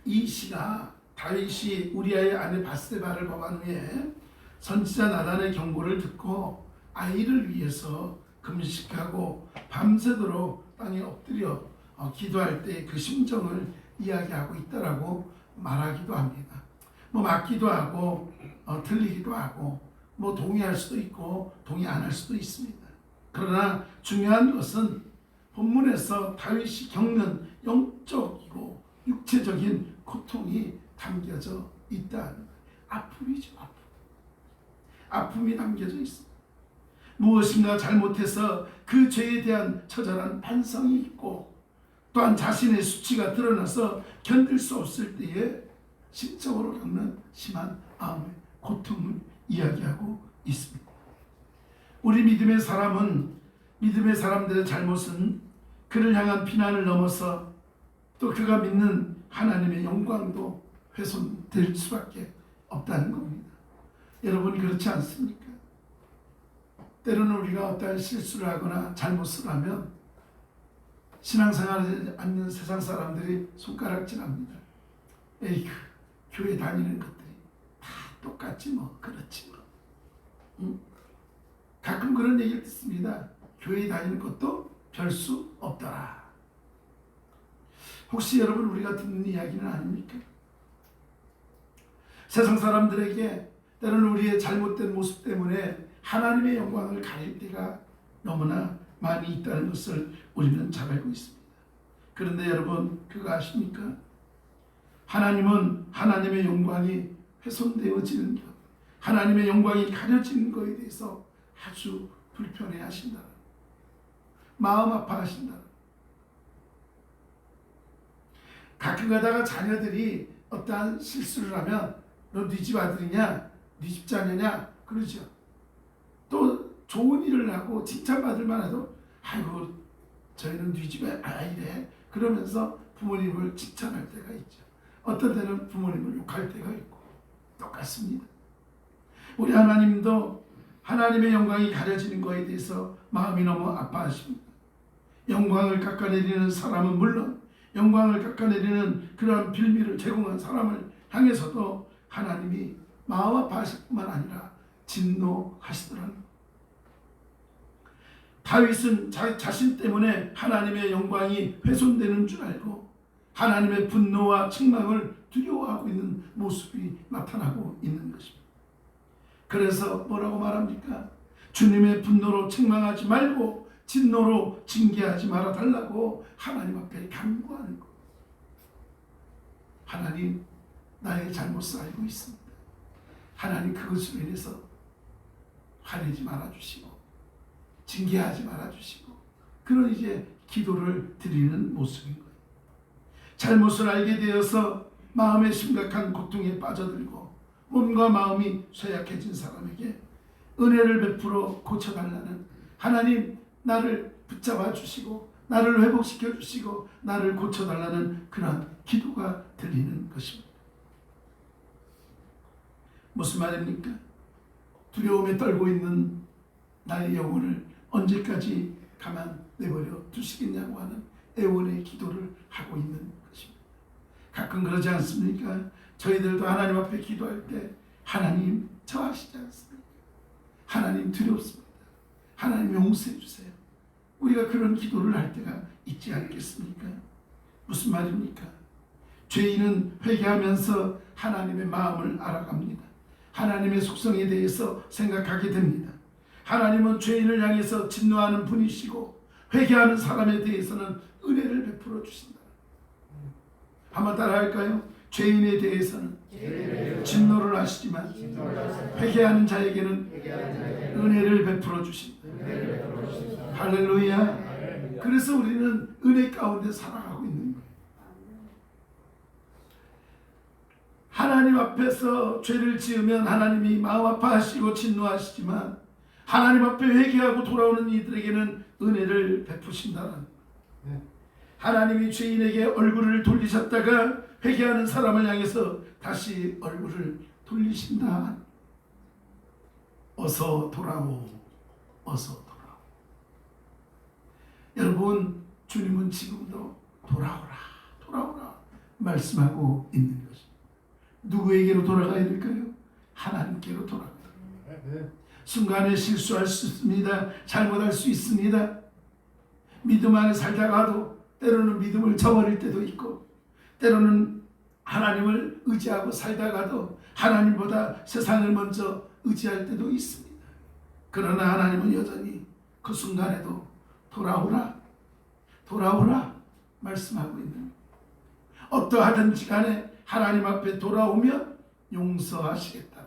이 시가 다윗이 우리아의 아내 바세바를 범한 후에 선지자 나단의 경고를 듣고 아이를 위해서 금식하고 밤새도록 땅에 엎드려 기도할 때 그 심정을 이야기하고 있다라고 말하기도 합니다. 뭐 맞기도 하고 틀리기도 하고 뭐 동의할 수도 있고 동의 안 할 수도 있습니다. 그러나 중요한 것은 본문에서 다윗이 겪는 영적이고 육체적인 고통이 담겨져 있다는 거예요. 아픔이죠, 아픔. 아픔이 담겨져 있습니다. 무엇인가 잘못해서 그 죄에 대한 처절한 반성이 있고 또한 자신의 수치가 드러나서 견딜 수 없을 때에 심적으로 겪는 심한 마음의 고통을 이야기하고 있습니다. 우리 믿음의 사람들의 잘못은 그를 향한 비난을 넘어서 또 그가 믿는 하나님의 영광도 훼손될 수밖에 없다는 겁니다. 여러분, 그렇지 않습니까? 때로는 우리가 어떠한 실수를 하거나 잘못을 하면 신앙생활을 않는 세상 사람들이 손가락질합니다. 에이그, 교회 다니는 것들이 다 똑같지 뭐, 그렇지 뭐. 응? 가끔 그런 얘기를 듣습니다. 교회 다니는 것도 별 수 없더라. 혹시 여러분, 우리가 듣는 이야기는 아닙니까? 세상 사람들에게 때로는 우리의 잘못된 모습 때문에 하나님의 영광을 가릴 때가 너무나 많이 있다는 것을 우리는 잘 알고 있습니다. 그런데 여러분, 그거 아십니까? 하나님은 하나님의 영광이 훼손되어지는 것, 하나님의 영광이 가려지는 것에 대해서 아주 불편해 하신다. 마음 아파하신다. 가끔 가다가 자녀들이 어떠한 실수를 하면 너 네 집 아들이냐? 네 집 자녀냐? 그러죠. 또 좋은 일을 하고 칭찬받을 만해도 아이고 저희는 네 집의 아이래 그러면서 부모님을 칭찬할 때가 있죠. 어떤 때는 부모님을 욕할 때가 있고 똑같습니다. 우리 하나님도 하나님의 영광이 가려지는 것에 대해서 마음이 너무 아파하십니다. 영광을 깎아내리는 사람은 물론 영광을 깎아내리는 그러한 빌미를 제공한 사람을 향해서도 하나님이 마음 아파하실 뿐만 아니라 진노하시더라는 것. 다윗은 자신 때문에 하나님의 영광이 훼손되는 줄 알고 하나님의 분노와 책망을 두려워하고 있는 모습이 나타나고 있는 것입니다. 그래서 뭐라고 말합니까? 주님의 분노로 책망하지 말고 진노로 징계하지 말아 달라고 하나님 앞에 간구하는 것. 하나님, 나의 잘못을 알고 있습니다. 하나님, 그것으로 인해서 화내지 말아주시고 징계하지 말아주시고 그런 이제 기도를 드리는 모습인 거예요. 잘못을 알게 되어서 마음의 심각한 고통에 빠져들고 몸과 마음이 쇠약해진 사람에게 은혜를 베풀어 고쳐달라는, 하나님 나를 붙잡아 주시고 나를 회복시켜 주시고 나를 고쳐달라는 그러한 기도가 들리는 것입니다. 무슨 말입니까? 두려움에 떨고 있는 나의 영혼을 언제까지 가만 내버려 두시겠냐고 하는 애원의 기도를 하고 있는 것입니다. 가끔 그러지 않습니까? 저희들도 하나님 앞에 기도할 때 하나님 저 아시지 않습니까? 하나님 두렵습니다. 하나님 용서해 주세요. 우리가 그런 기도를 할 때가 있지 않겠습니까? 무슨 말입니까? 죄인은 회개하면서 하나님의 마음을 알아갑니다. 하나님의 속성에 대해서 생각하게 됩니다. 하나님은 죄인을 향해서 진노하는 분이시고 회개하는 사람에 대해서는 은혜를 베풀어 주신다. 한번 따라 할까요? 죄인에 대해서는 진노를 하시지만 회개하는 자에게는 은혜를 베풀어 주신다. 할렐루야. 그래서 우리는 은혜 가운데 살아가고 있는 거예요. 하나님 앞에서 죄를 지으면 하나님이 마음 아파하시고 진노하시지만 하나님 앞에 회개하고 돌아오는 이들에게는 은혜를 베푸신다는 거예요. 하나님이 죄인에게 얼굴을 돌리셨다가 회개하는 사람을 향해서 다시 얼굴을 돌리신다. 어서 돌아오, 어서 돌아오. 여러분, 주님은 지금도 돌아오라, 돌아오라 말씀하고 있는 것입니다. 누구에게로 돌아가야 될까요? 하나님께로 돌아가야 됩니다. 순간에 실수할 수 있습니다. 잘못할 수 있습니다. 믿음 안에 살다가도 때로는 믿음을 저버릴 때도 있고, 때로는 하나님을 의지하고 살다가도 하나님보다 세상을 먼저 의지할 때도 있습니다. 그러나 하나님은 여전히 그 순간에도 돌아오라, 돌아오라 말씀하고 있는 거예요. 어떠하든지 간에 하나님 앞에 돌아오면 용서하시겠다,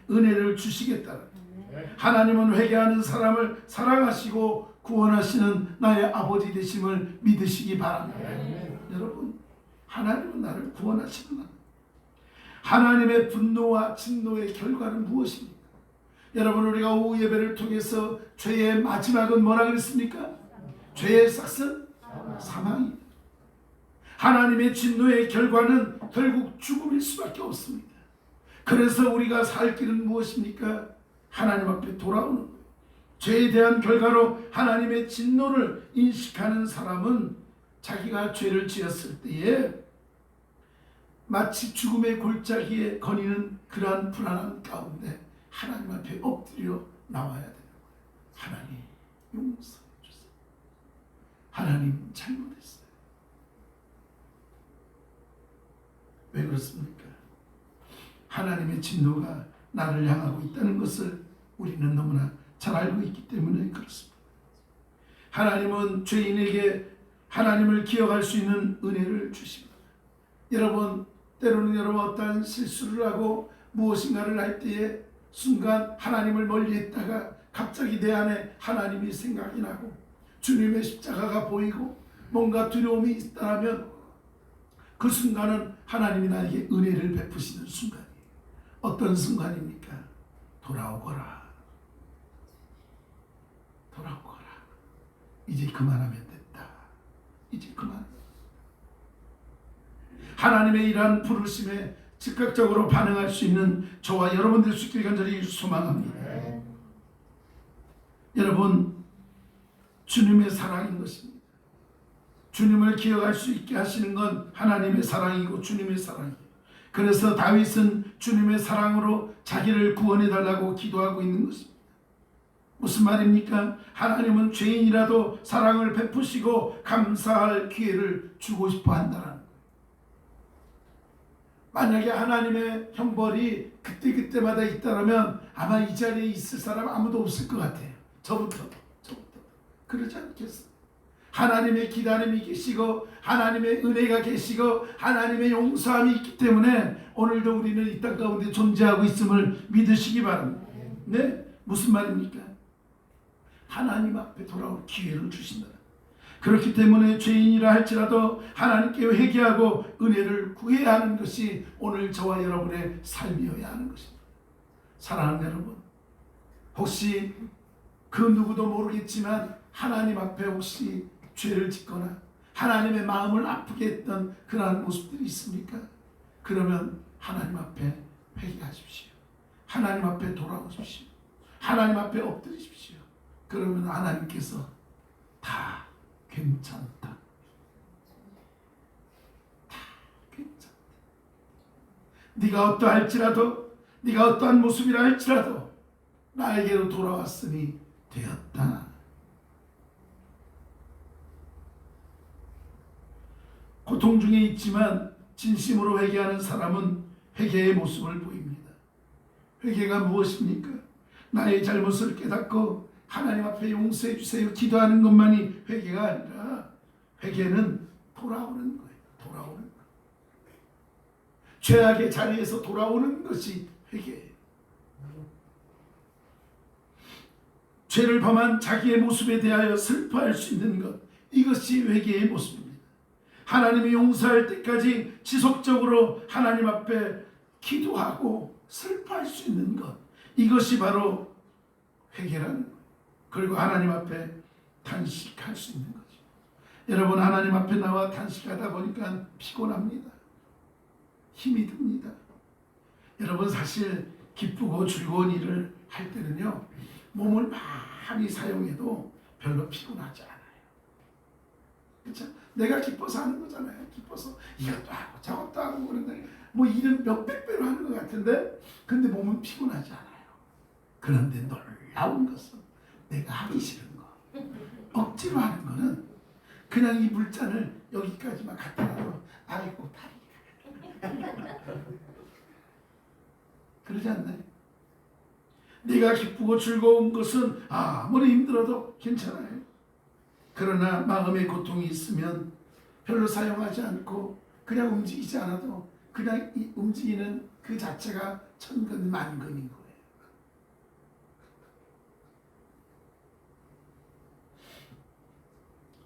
은혜를 주시겠다. 하나님은 회개하는 사람을 사랑하시고 구원하시는 나의 아버지 되심을 믿으시기 바랍니다. 여러분, 하나님은 나를 구원하시구나. 하나님의 분노와 진노의 결과는 무엇입니까? 여러분, 우리가 오후 예배를 통해서 죄의 마지막은 뭐라 그랬습니까? 죄의 삭은 사망입니다. 하나님의 진노의 결과는 결국 죽음일 수밖에 없습니다. 그래서 우리가 살 길은 무엇입니까? 하나님 앞에 돌아오는 거예요. 죄에 대한 결과로 하나님의 진노를 인식하는 사람은 자기가 죄를 지었을 때에 마치 죽음의 골짜기에 거니는 그러한 불안한 가운데 하나님 앞에 엎드려 나와야 되는 거예요. 하나님, 용서해 주세요. 하나님, 잘못했어요. 왜 그렇습니까? 하나님의 진노가 나를 향하고 있다는 것을 우리는 너무나 잘 알고 있기 때문에 그렇습니다. 하나님은 죄인에게 하나님을 기억할 수 있는 은혜를 주십니다. 여러분, 때로는 여러분 어떠한 실수를 하고 무엇인가를 할 때에 순간 하나님을 멀리했다가 갑자기 내 안에 하나님이 생각이 나고 주님의 십자가가 보이고 뭔가 두려움이 있다면 그 순간은 하나님이 나에게 은혜를 베푸시는 순간이에요. 어떤 순간입니까? 돌아오거라, 돌아오거라. 이제 그만하면 됐다. 이제 그만. 하나님의 이러한 부르심에 즉각적으로 반응할 수 있는 저와 여러분들 수 있길 간절히 소망합니다. 여러분, 주님의 사랑인 것입니다. 주님을 기억할 수 있게 하시는 건 하나님의 사랑이고 주님의 사랑이에요. 그래서 다윗은 주님의 사랑으로 자기를 구원해 달라고 기도하고 있는 것입니다. 무슨 말입니까? 하나님은 죄인이라도 사랑을 베푸시고 감사할 기회를 주고 싶어 한다는 거예요. 만약에 하나님의 형벌이 그때그때마다 있다면 아마 이 자리에 있을 사람 아무도 없을 것 같아요. 저부터. 그러지 않겠어요? 하나님의 기다림이 계시고 하나님의 은혜가 계시고 하나님의 용서함이 있기 때문에 오늘도 우리는 이 땅 가운데 존재하고 있음을 믿으시기 바랍니다. 네? 무슨 말입니까? 하나님 앞에 돌아올 기회를 주신다. 그렇기 때문에 죄인이라 할지라도 하나님께 회개하고 은혜를 구해야 하는 것이 오늘 저와 여러분의 삶이어야 하는 것입니다. 사랑하는 여러분, 혹시 그 누구도 모르겠지만 하나님 앞에 혹시 죄를 짓거나 하나님의 마음을 아프게 했던 그러한 모습들이 있습니까? 그러면 하나님 앞에 회개하십시오. 하나님 앞에 돌아오십시오. 하나님 앞에 엎드리십시오. 그러면 하나님께서 다 괜찮다. 다 괜찮다. 네가 어떠할지라도, 네가 어떠한 모습이라 할지라도 나에게로 돌아왔으니 되었다. 고통 중에 있지만 진심으로 회개하는 사람은 회개의 모습을 보입니다. 회개가 무엇입니까? 나의 잘못을 깨닫고 하나님 앞에 용서해 주세요 기도하는 것만이 회개가 아니라 회개는 돌아오는 거예요. 돌아오는 거. 죄악의 자리에서 돌아오는 것이 회개예요. 죄를 범한 자기의 모습에 대하여 슬퍼할 수 있는 것, 이것이 회개의 모습입니다. 하나님이 용서할 때까지 지속적으로 하나님 앞에 기도하고 슬퍼할 수 있는 것, 이것이 바로 회개라는 거예요. 그리고 하나님 앞에 탄식할 수 있는 거죠. 여러분, 하나님 앞에 나와 탄식하다 보니까 피곤합니다. 힘이 듭니다. 여러분, 사실 기쁘고 즐거운 일을 할 때는요, 몸을 많이 사용해도 별로 피곤하지 않아요. 그렇죠? 내가 기뻐서 하는 거잖아요. 기뻐서 이것도 하고 저것도 하고 그런데 뭐 일은 몇백 배로 하는 것 같은데 근데 몸은 피곤하지 않아요. 그런데 놀라운 것은 내가 하기 싫은 거, 억지로 하는 거는 그냥 이 물잔을 여기까지만 갖다 놔도 아이고 다리가 그러지 않나요? 네가 기쁘고 즐거운 것은 아무리 힘들어도 괜찮아요. 그러나 마음의 고통이 있으면 별로 사용하지 않고 그냥 움직이지 않아도 그냥 이 움직이는 그 자체가 천근만근인 거예요.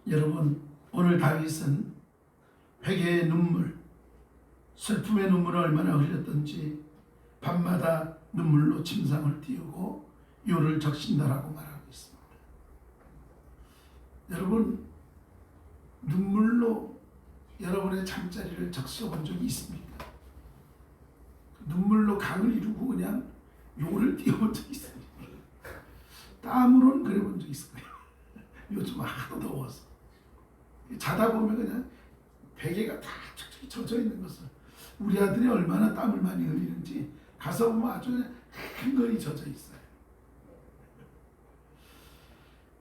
여러분, 오늘 다윗은 회개의 눈물, 슬픔의 눈물을 얼마나 흘렸던지 밤마다 눈물로 침상을 띄우고 요를 적신다라고 말하고 있습니다. 여러분, 눈물로 여러분의 잠자리를 적셔본 적이 있습니까? 눈물로 강을 이루고 그냥 요를 띄워본 적이 있습니다. 땀으로는 그래본 적이 있어요. 요즘 하도 더워서 자다 보면 그냥 베개가 다 촉촉이 젖어 있는 것을, 우리 아들이 얼마나 땀을 많이 흘리는지 가서 보면 아주 그냥 흥건히 젖어 있어요.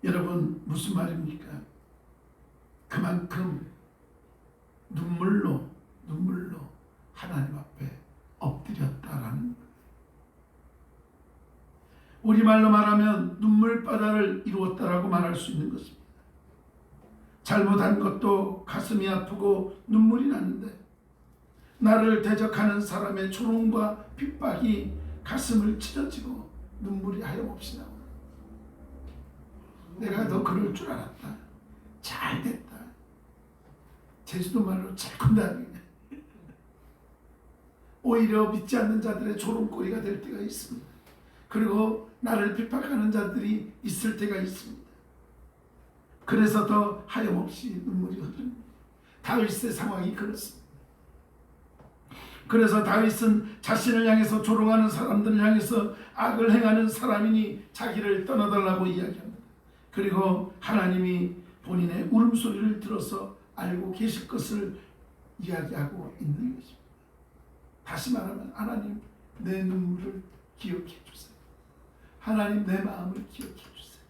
여러분, 무슨 말입니까? 그만큼 눈물로 하나님 앞에 엎드렸다라는 거예요. 우리말로 말하면 눈물바다를 이루었다라고 말할 수 있는 것입니다. 잘못한 것도 가슴이 아프고 눈물이 나는데 나를 대적하는 사람의 조롱과 핍박이 가슴을 찢어지고 눈물이 하염없이 나오고, 내가 너 그럴 줄 알았다. 잘 됐다. 제주도 말로 잘건다. 오히려 믿지 않는 자들의 조롱거리가 될 때가 있습니다. 그리고 나를 핍박하는 자들이 있을 때가 있습니다. 그래서 더 하염없이 눈물이 흐릅니다. 다윗의 상황이 그렇습니다. 그래서 다윗은 자신을 향해서 조롱하는 사람들을 향해서 악을 행하는 사람이니 자기를 떠나달라고 이야기합니다. 그리고 하나님이 본인의 울음소리를 들어서 알고 계실 것을 이야기하고 있는 것입니다. 다시 말하면, 하나님, 내 눈물을 기억해 주세요. 하나님, 내 마음을 기억해 주세요.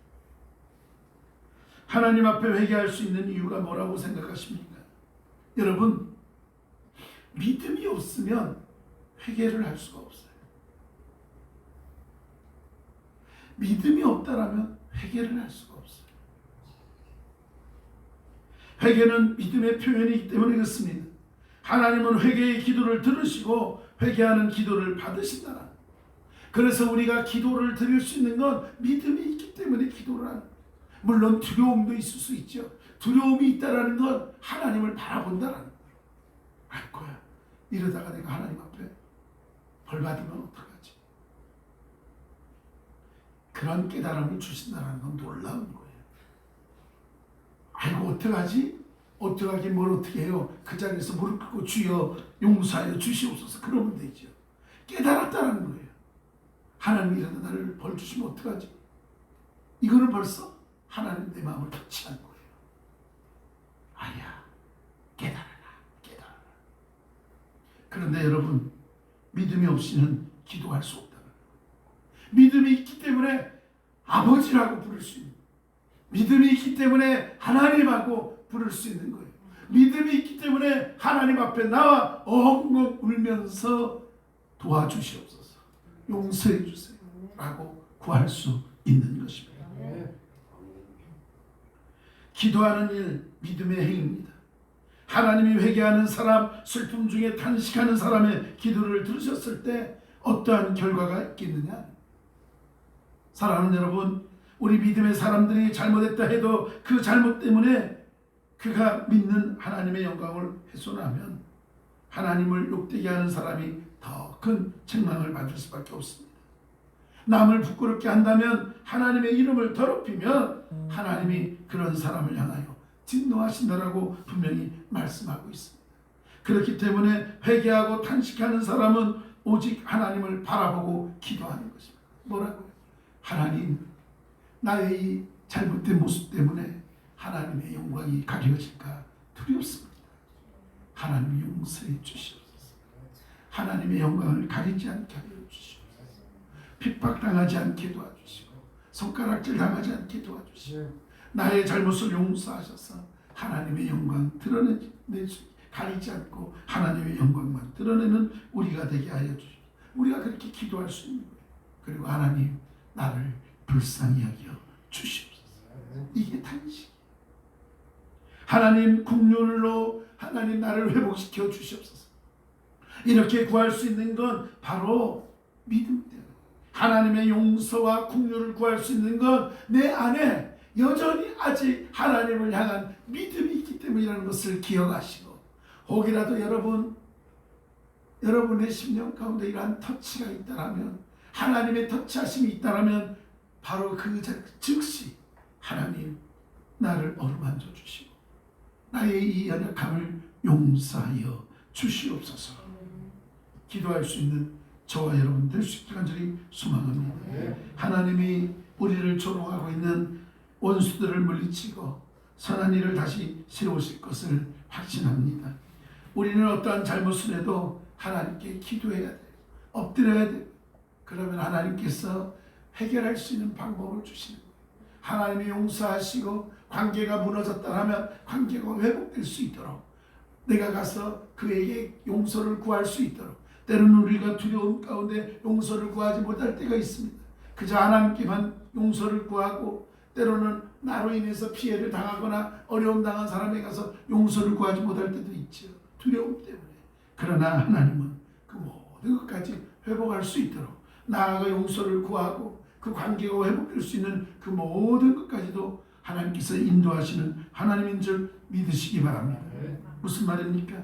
하나님 앞에 회개할 수 있는 이유가 뭐라고 생각하십니까? 여러분, 믿음이 없으면 회개를 할 수가 없어요. 믿음이 없다라면 회개를 할 수가 없어요. 회개는 믿음의 표현이기 때문에 그렇습니다. 하나님은 회개의 기도를 들으시고 회개하는 기도를 받으신다. 그래서 우리가 기도를 드릴 수 있는 건 믿음이 있기 때문에 기도를 하는 거예요. 물론 두려움도 있을 수 있죠. 두려움이 있다는 건 하나님을 바라본다는 거예요. 알 거야. 이러다가 내가 하나님 앞에 벌 받으면 어떡하지? 그런 깨달음을 주신다는 건 놀라운 거예요. 아이고, 어떡하지? 어떡하게 뭘 어떻게 해요? 그 자리에서 무릎 꿇고 주여 용서하여 주시옵소서 그러면 되죠. 깨달았다는 거예요. 하나님이 이러다 나를 벌 주시면 어떡하지? 이거는 벌써 하나님 내 마음을 터치한 거예요. 아야, 깨달아라. 그런데 여러분, 믿음이 없이는 기도할 수 없다는 거예요. 믿음이 있기 때문에 아버지라고 부를 수 있는, 믿음이 있기 때문에 하나님하고 부를 수 있는 거예요. 믿음이 있기 때문에 하나님 앞에 나와 엉엉 울면서 도와주시옵소서, 용서해 주세요 라고 구할 수 있는 것입니다. 기도하는 일 믿음의 행위입니다. 하나님이 회개하는 사람, 슬픔 중에 탄식하는 사람의 기도를 들으셨을 때 어떠한 결과가 있겠느냐? 사랑하는 여러분, 우리 믿음의 사람들이 잘못했다 해도 그 잘못 때문에 그가 믿는 하나님의 영광을 훼손하면 하나님을 욕되게 하는 사람이 더 큰 책망을 받을 수밖에 없습니다. 남을 부끄럽게 한다면, 하나님의 이름을 더럽히면 하나님이 그런 사람을 향하여 진노하신다라고 분명히 말씀하고 있습니다. 그렇기 때문에 회개하고 탄식하는 사람은 오직 하나님을 바라보고 기도하는 것입니다. 뭐라고요? 하나님, 나의 이 잘못된 모습 때문에 하나님의 영광이 가려질까 두렵습니다. 하나님 용서해 주시옵소서. 하나님의 영광을 가리지 않게 하여 주시옵소서. 핍박당하지 않게 도와주시고 손가락질 당하지 않게 도와주시고 나의 잘못을 용서하셔서 하나님의 영광 가리지 않고 하나님의 영광만 드러내는 우리가 되게 하여 주시옵소서. 우리가 그렇게 기도할 수 있는 거예요. 그리고 하나님, 나를 불쌍히 여겨 주시옵소서. 이게 탄식. 하나님, 국률로 하나님 나를 회복시켜 주시옵소서. 이렇게 구할 수 있는 건 바로 믿음 때문에, 하나님의 용서와 국률을 구할 수 있는 건 내 안에 여전히 아직 하나님을 향한 믿음이 있기 때문이라는 것을 기억하시고, 혹이라도 여러분의 심령 가운데 이러한 터치가 있다라면, 하나님의 터치하심이 있다라면 바로 그 즉시 하나님, 나를 어루만져 주시고 나의 이 연약함을 용서하여 주시옵소서. 기도할 수 있는 저와 여러분 될 수 있기를 간절히 소망합니다. 하나님이 우리를 조롱하고 있는 원수들을 물리치고 선한 일을 다시 세우실 것을 확신합니다. 우리는 어떠한 잘못을 해도 하나님께 기도해야 돼요. 엎드려야 돼요. 그러면 하나님께서 해결할 수 있는 방법을 주시는 거예요. 하나님이 용서하시고 관계가 무너졌다 하면 관계가 회복될 수 있도록, 내가 가서 그에게 용서를 구할 수 있도록. 때로는 우리가 두려움 가운데 용서를 구하지 못할 때가 있습니다. 그저 하나님께만 용서를 구하고, 때로는 나로 인해서 피해를 당하거나 어려움 당한 사람에 가서 용서를 구하지 못할 때도 있죠. 두려움 때문에. 그러나 하나님은 그 모든 것까지 회복할 수 있도록, 나아가 용서를 구하고 그 관계가 회복될 수 있는 그 모든 것까지도 하나님께서 인도하시는 하나님인 줄 믿으시기 바랍니다. 무슨 말입니까?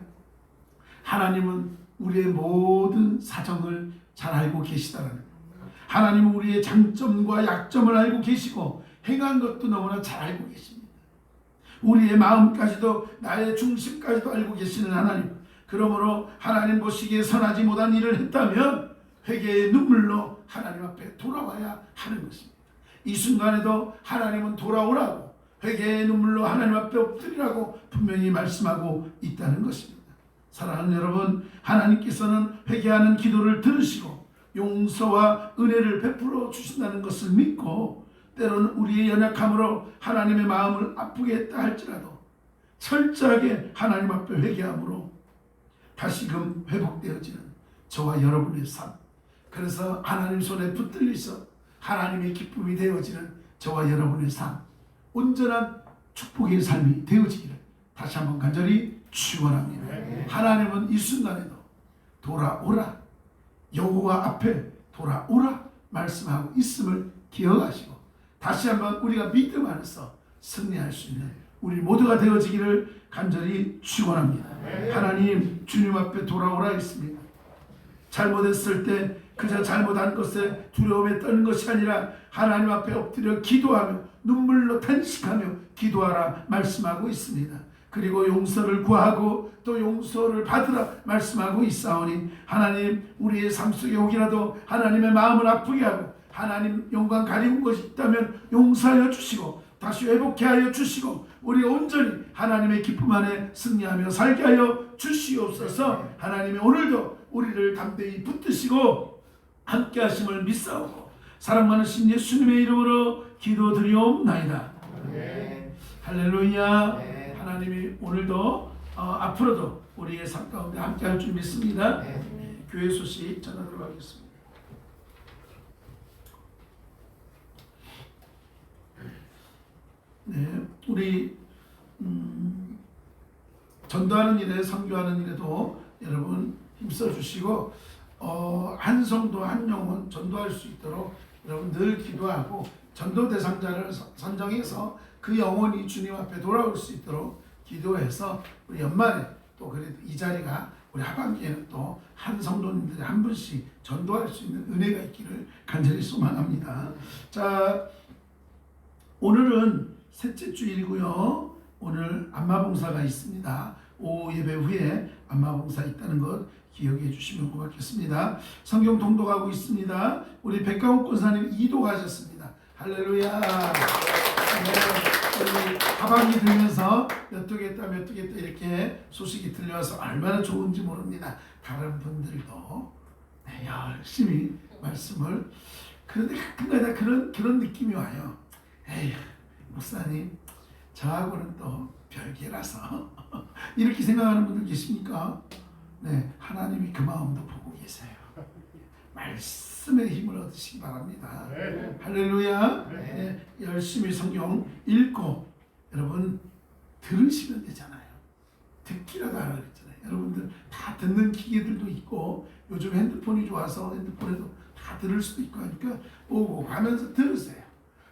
하나님은 우리의 모든 사정을 잘 알고 계시다라는 거예요. 하나님은 우리의 장점과 약점을 알고 계시고 행한 것도 너무나 잘 알고 계십니다. 우리의 마음까지도, 나의 중심까지도 알고 계시는 하나님. 그러므로 하나님 보시기에 선하지 못한 일을 했다면 회개의 눈물로 하나님 앞에 돌아와야 하는 것입니다. 이 순간에도 하나님은 돌아오라고, 회개의 눈물로 하나님 앞에 엎드리라고 분명히 말씀하고 있다는 것입니다. 사랑하는 여러분, 하나님께서는 회개하는 기도를 들으시고 용서와 은혜를 베풀어 주신다는 것을 믿고, 때로는 우리의 연약함으로 하나님의 마음을 아프게 했다 할지라도 철저하게 하나님 앞에 회개함으로 다시금 회복되어지는 저와 여러분의 삶, 그래서 하나님 손에 붙들리서 하나님의 기쁨이 되어지는 저와 여러분의 삶, 온전한 축복의 삶이 되어지기를 다시 한번 간절히 축원합니다. 하나님은 이 순간에도 돌아오라, 여호와 앞에 돌아오라 말씀하고 있음을 기억하시고, 다시 한번 우리가 믿음 안에서 승리할 수 있는 우리 모두가 되어지기를 간절히 축원합니다. 하나님, 주님 앞에 돌아오라 했습니다. 잘못했을 때 그저 잘못한 것에 두려움에 떠는 것이 아니라 하나님 앞에 엎드려 기도하며 눈물로 탄식하며 기도하라 말씀하고 있습니다. 그리고 용서를 구하고 또 용서를 받으라 말씀하고 있사오니, 하나님, 우리의 삶 속에 혹이라도 하나님의 마음을 아프게 하고 하나님 영광 가리운 것이 있다면 용서하여 주시고 다시 회복해 하여 주시고, 우리 온전히 하나님의 기쁨 안에 승리하며 살게 하여 주시옵소서. 하나님이 오늘도 우리를 담대히 붙드시고 함께 하심을 믿사오고 사랑 많으신 예수님의 이름으로 기도드리옵나이다. 할렐루야. 하나님이 오늘도 앞으로도 우리의 삶 가운데 함께 할 줄 믿습니다. 교회 소식 전하도록 하겠습니다. 네, 우리 전도하는 일에 선교하는 일에도 여러분 힘써 주시고 한 성도 한 영혼 전도할 수 있도록 여러분 늘 기도하고 전도 대상자를 선정해서 그 영혼이 주님 앞에 돌아올 수 있도록 기도해서 우리 연말에 또 그래도 이 자리가 우리 하반기에는 또 한 성도님들이 한 분씩 전도할 수 있는 은혜가 있기를 간절히 소망합니다. 자, 오늘은 셋째 주일이고요. 오늘 안마봉사가 있습니다. 오후 예배 후에 안마봉사 있다는 것 기억해 주시면 고맙겠습니다. 성경 통독하고 있습니다. 우리 백가옥 권사님 2도 가셨습니다. 할렐루야. 네, 우리 하반기 들면서 몇 도 겠다 이렇게 소식이 들려와서 얼마나 좋은지 모릅니다. 다른 분들도 네, 열심히 말씀을 그런데 가끔가다 그런 느낌이 와요. 에휴 목사님 저하고는 또 별개라서 이렇게 생각하는 분들 계십니까? 네, 하나님이 그 마음도 보고 계세요. 말씀의 힘을 얻으시기 바랍니다. 네. 할렐루야. 네, 열심히 성경 읽고 여러분 들으시면 되잖아요. 듣기라도 하라 그랬잖아요. 여러분들 다 듣는 기계들도 있고 요즘 핸드폰이 좋아서 핸드폰에도 다 들을 수도 있고 하니까 오고 가면서 들으세요.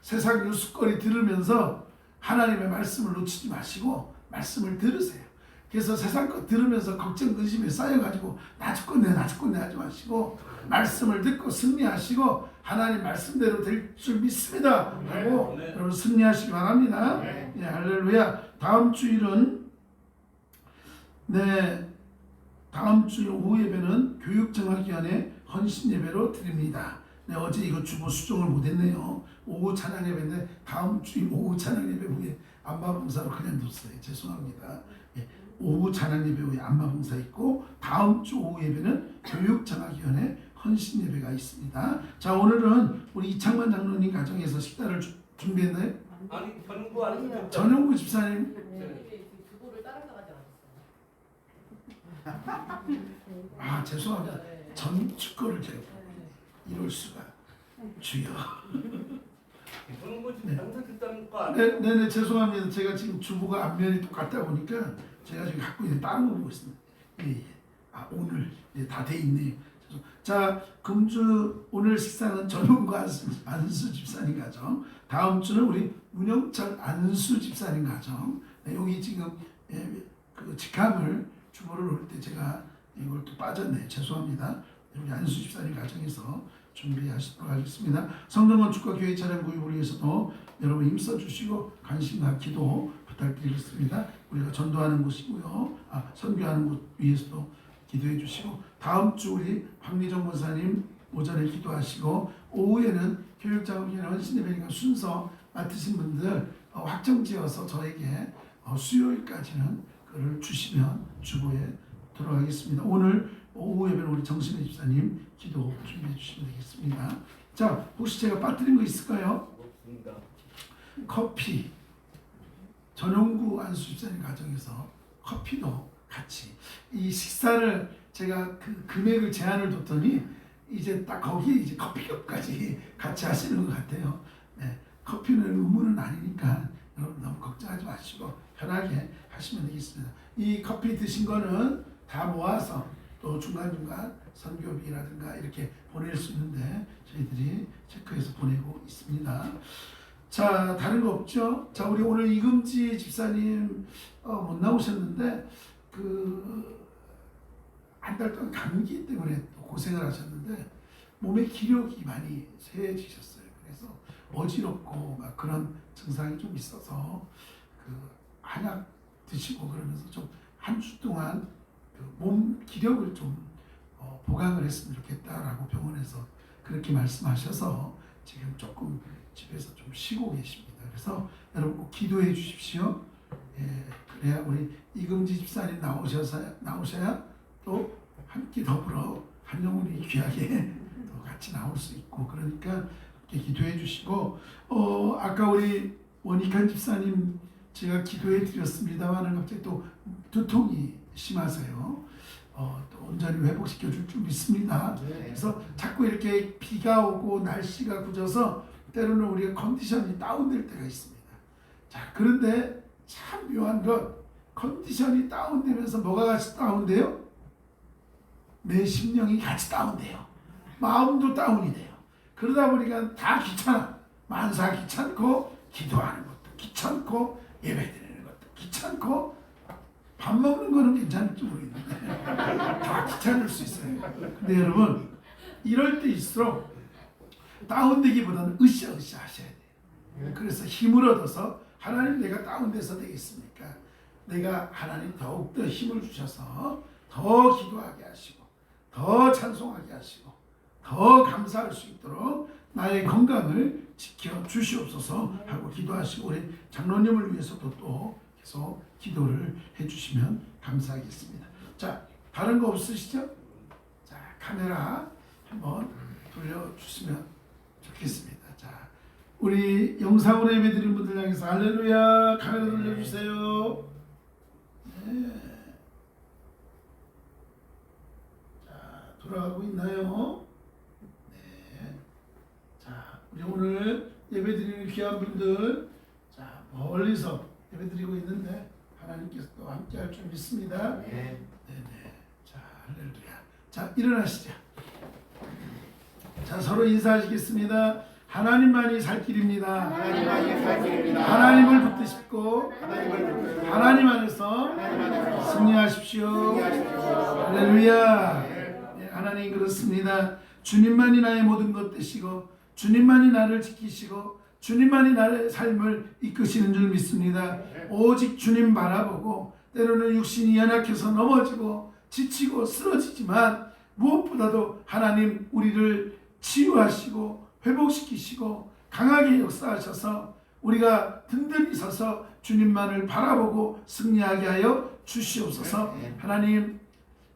세상 뉴스거리 들으면서 하나님의 말씀을 놓치지 마시고 말씀을 들으세요. 그래서 세상 것 들으면서 걱정 근심에 쌓여가지고 나 죽겠네 하지 마시고 말씀을 듣고 승리하시고 하나님 말씀대로 될 줄 믿습니다 하고 여러분 승리하시기 바랍니다. 네, 할렐루야. 다음 주일은 다음 주 오후 예배는 교육정학기관의 헌신 예배로 드립니다. 네, 어제 이거 주보 수정을 못했네요. 오후 찬양 예배인데 다음 주 오후 찬양 예배 후에 안마봉사로 그냥 뒀어요. 죄송합니다. 예, 오후 찬양 예배 후에 안마봉사 있고 다음 주 오후 예배는 교육정학위원회 헌신 예배가 있습니다. 자, 오늘은 우리 이창만 장로님 가정에서 식사를 준비했나요? 아니 전부 아니면 전용구 집사님. 주보를 다른 거 가져왔어요. 아, 죄송합니다. 전주 거를 제가 이럴 수가. 주여. 전부 당선 됐다는 거 네, 죄송합니다. 제가 지금 주보가 앞면이 똑같다 보니까 제가 지금 갖고 있는 다른 거 보고 있습니다. 예. 아, 오늘 다 돼 있네요. 자, 금주 오늘 식사는 전용과 안수 집사님 가정. 다음 주는 우리 문영철 안수 집사님 가정. 네, 여기 지금 그 직함을 주보를 놓을 때 제가 이걸 또 빠졌네요. 죄송합니다. 우리 안수 집사님 가정에서 준비하시도록 하겠습니다. 성전 건축과 교회 차량 구입을 위해서도 여러분 힘써 주시고 관심과 기도 부탁드리겠습니다. 우리가 전도하는 곳이고요. 선교하는 곳 위해서도 기도해 주시고 다음 주 우리 황미정 권사님 오전에 기도하시고 오후에는 교육자금위원회 헌신예배니까 순서 맡으신 분들 확정지어서 저에게 수요일까지는 그를 주시면 주보에 들어가겠습니다. 오늘 오후 예배는 우리 정신의 집사님 기도 준비해 주시면 되겠습니다. 자, 혹시 제가 빠뜨린 거 있을까요? 없습니다. 커피 전용구 안수 집사님 가정에서 커피도 같이 이 식사를 제가 그 금액을 제한을 뒀더니 이제 딱 거기에 이제 커피값까지 같이 하시는 것 같아요. 네, 커피는 의무는 아니니까 여러분 너무 걱정하지 마시고 편하게 하시면 되겠습니다. 이 커피 드신 거는 다 모아서 또 중간중간 선교비라든가 이렇게 보낼 수 있는데 저희들이 체크해서 보내고 있습니다. 자, 다른 거 없죠? 자, 우리 오늘 이금지 집사님 못 나오셨는데 한 달 동안 감기 때문에 또 고생을 하셨는데 몸에 기력이 많이 쇠해지셨어요. 그래서 어지럽고 막 그런 증상이 좀 있어서 한약 드시고 그러면서 좀 한 주 동안 몸 기력을 좀 보강을 했으면 좋겠다라고 병원에서 그렇게 말씀하셔서 지금 조금 집에서 좀 쉬고 계십니다. 그래서 여러분 꼭 기도해 주십시오. 예, 그래야 우리 이금지 집사님 나오셔야 또 함께 더불어 한 영혼이 귀하게 또 같이 나올 수 있고 그러니까 기도해 주시고 아까 우리 원익한 집사님 제가 기도해 드렸습니다만 갑자기 또 두통이 심하세요. 또 온전히 회복시켜 줄 줄 믿습니다. 그래서 자꾸 이렇게 비가 오고 날씨가 굳어서 때로는 우리가 컨디션이 다운될 때가 있습니다. 자, 그런데 참 묘한 건 컨디션이 다운되면서 뭐가 같이 다운돼요? 내 심령이 같이 다운돼요. 마음도 다운이 돼요. 그러다 보니까 다 귀찮아. 만사 귀찮고 기도하는 것도 귀찮고 예배드리는 것도 귀찮고 밥 먹는 거는 괜찮을지 모르겠는데 다 귀찮을 수 있어요. 근데 여러분 이럴 때일수록 다운되기보다는 으쌰으쌰 하셔야 돼요. 그래서 힘을 얻어서 하나님 내가 다운돼서 되겠습니까? 내가 하나님 더욱더 힘을 주셔서 더 기도하게 하시고 더 찬송하게 하시고 더 감사할 수 있도록 나의 건강을 지켜 주시옵소서 하고 기도하시고 우리 장로님을 위해서도 또 계속 기도를 해주시면 감사하겠습니다. 자, 다른 거 없으시죠? 자, 카메라 한번 돌려주시면 좋겠습니다. 자, 우리 영상으로 예배드린 분들 향해서 할렐루야 카메라 돌려주세요. 네. 자, 돌아가고 있나요? 네. 자, 우리 오늘 예배드리는 귀한 분들, 자, 멀리서 예배드리고 있는데 하나님께서 또 함께할 줄 믿습니다. 네. 자, 할렐루야. 자, 일어나시죠. 자, 서로 인사하시겠습니다. 하나님만이 살 길입니다. 하나님을 붙드십고 하나님 안에서 승리하십시오. 할렐루야. 네, 하나님 그렇습니다. 주님만이 나의 모든 것 되시고 주님만이 나를 지키시고 주님만이 나의 삶을 이끄시는 줄 믿습니다. 오직 주님 바라보고 때로는 육신이 연약해서 넘어지고 지치고 쓰러지지만 무엇보다도 하나님 우리를 치유하시고 회복시키시고 강하게 역사하셔서 우리가 든든히 서서 주님만을 바라보고 승리하게 하여 주시옵소서. 하나님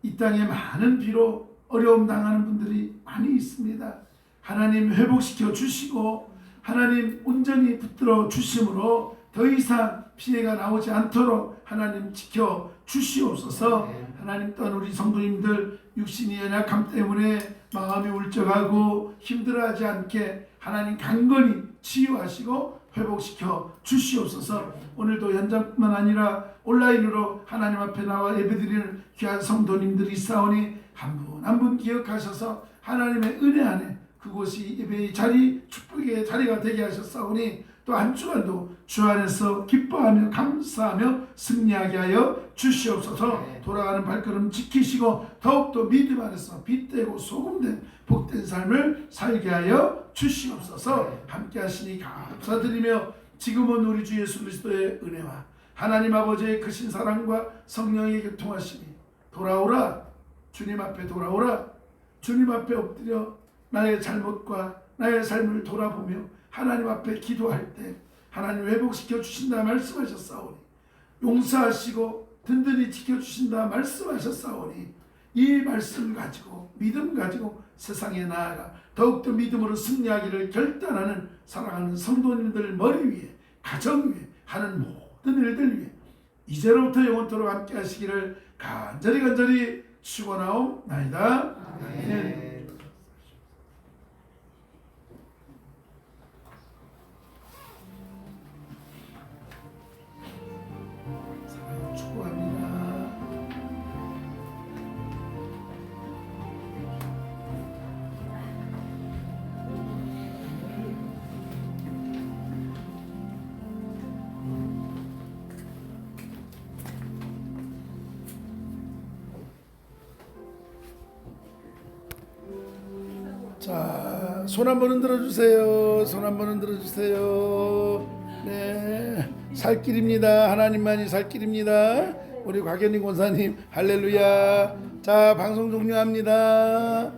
이 땅에 많은 비로 어려움 당하는 분들이 많이 있습니다. 하나님 회복시켜 주시고 하나님 온전히 붙들어 주심으로 더 이상 피해가 나오지 않도록 하나님 지켜 주시옵소서. 하나님 또한 우리 성도님들 육신이 연약함 때문에 마음이 울적하고 힘들어하지 않게 하나님 강건히 치유하시고 회복시켜 주시옵소서. 오늘도 현장뿐만 아니라 온라인으로 하나님 앞에 나와 예배드리는 귀한 성도님들이 있사오니 한 분 한 분 기억하셔서 하나님의 은혜 안에 그곳이 예배의 자리, 축복의 자리가 되게 하셨사오니 또 한 주간도 주 안에서 기뻐하며 감사하며 승리하게 하여 주시옵소서. 돌아가는 발걸음 지키시고 더욱더 믿음 안에서 빛되고 소금된 복된 삶을 살게 하여 주시옵소서. 함께 하시니 감사드리며 지금은 우리 주 예수 그리스도의 은혜와 하나님 아버지의 크신 사랑과 성령의 교통하심이 돌아오라. 주님 앞에 돌아오라. 주님 앞에 엎드려 나의 잘못과 나의 삶을 돌아보며 하나님 앞에 기도할 때 하나님 회복시켜 주신다 말씀하셨사오니 용서하시고 든든히 지켜주신다 말씀하셨사오니 이 말씀 가지고 믿음 가지고 세상에 나아가 더욱더 믿음으로 승리하기를 결단하는 사랑하는 성도님들 머리 위에 가정 위에 하는 모든 일들 위에 이제로부터 영원토록 함께 하시기를 간절히 축원하옵나이다. 아멘. 축복합니다. 자, 손 한번 흔들어 주세요. 손 한번 흔들어 주세요. 네, 살 길입니다. 하나님만이 살 길입니다. 우리 곽현희 권사님 할렐루야. 자, 방송 종료합니다.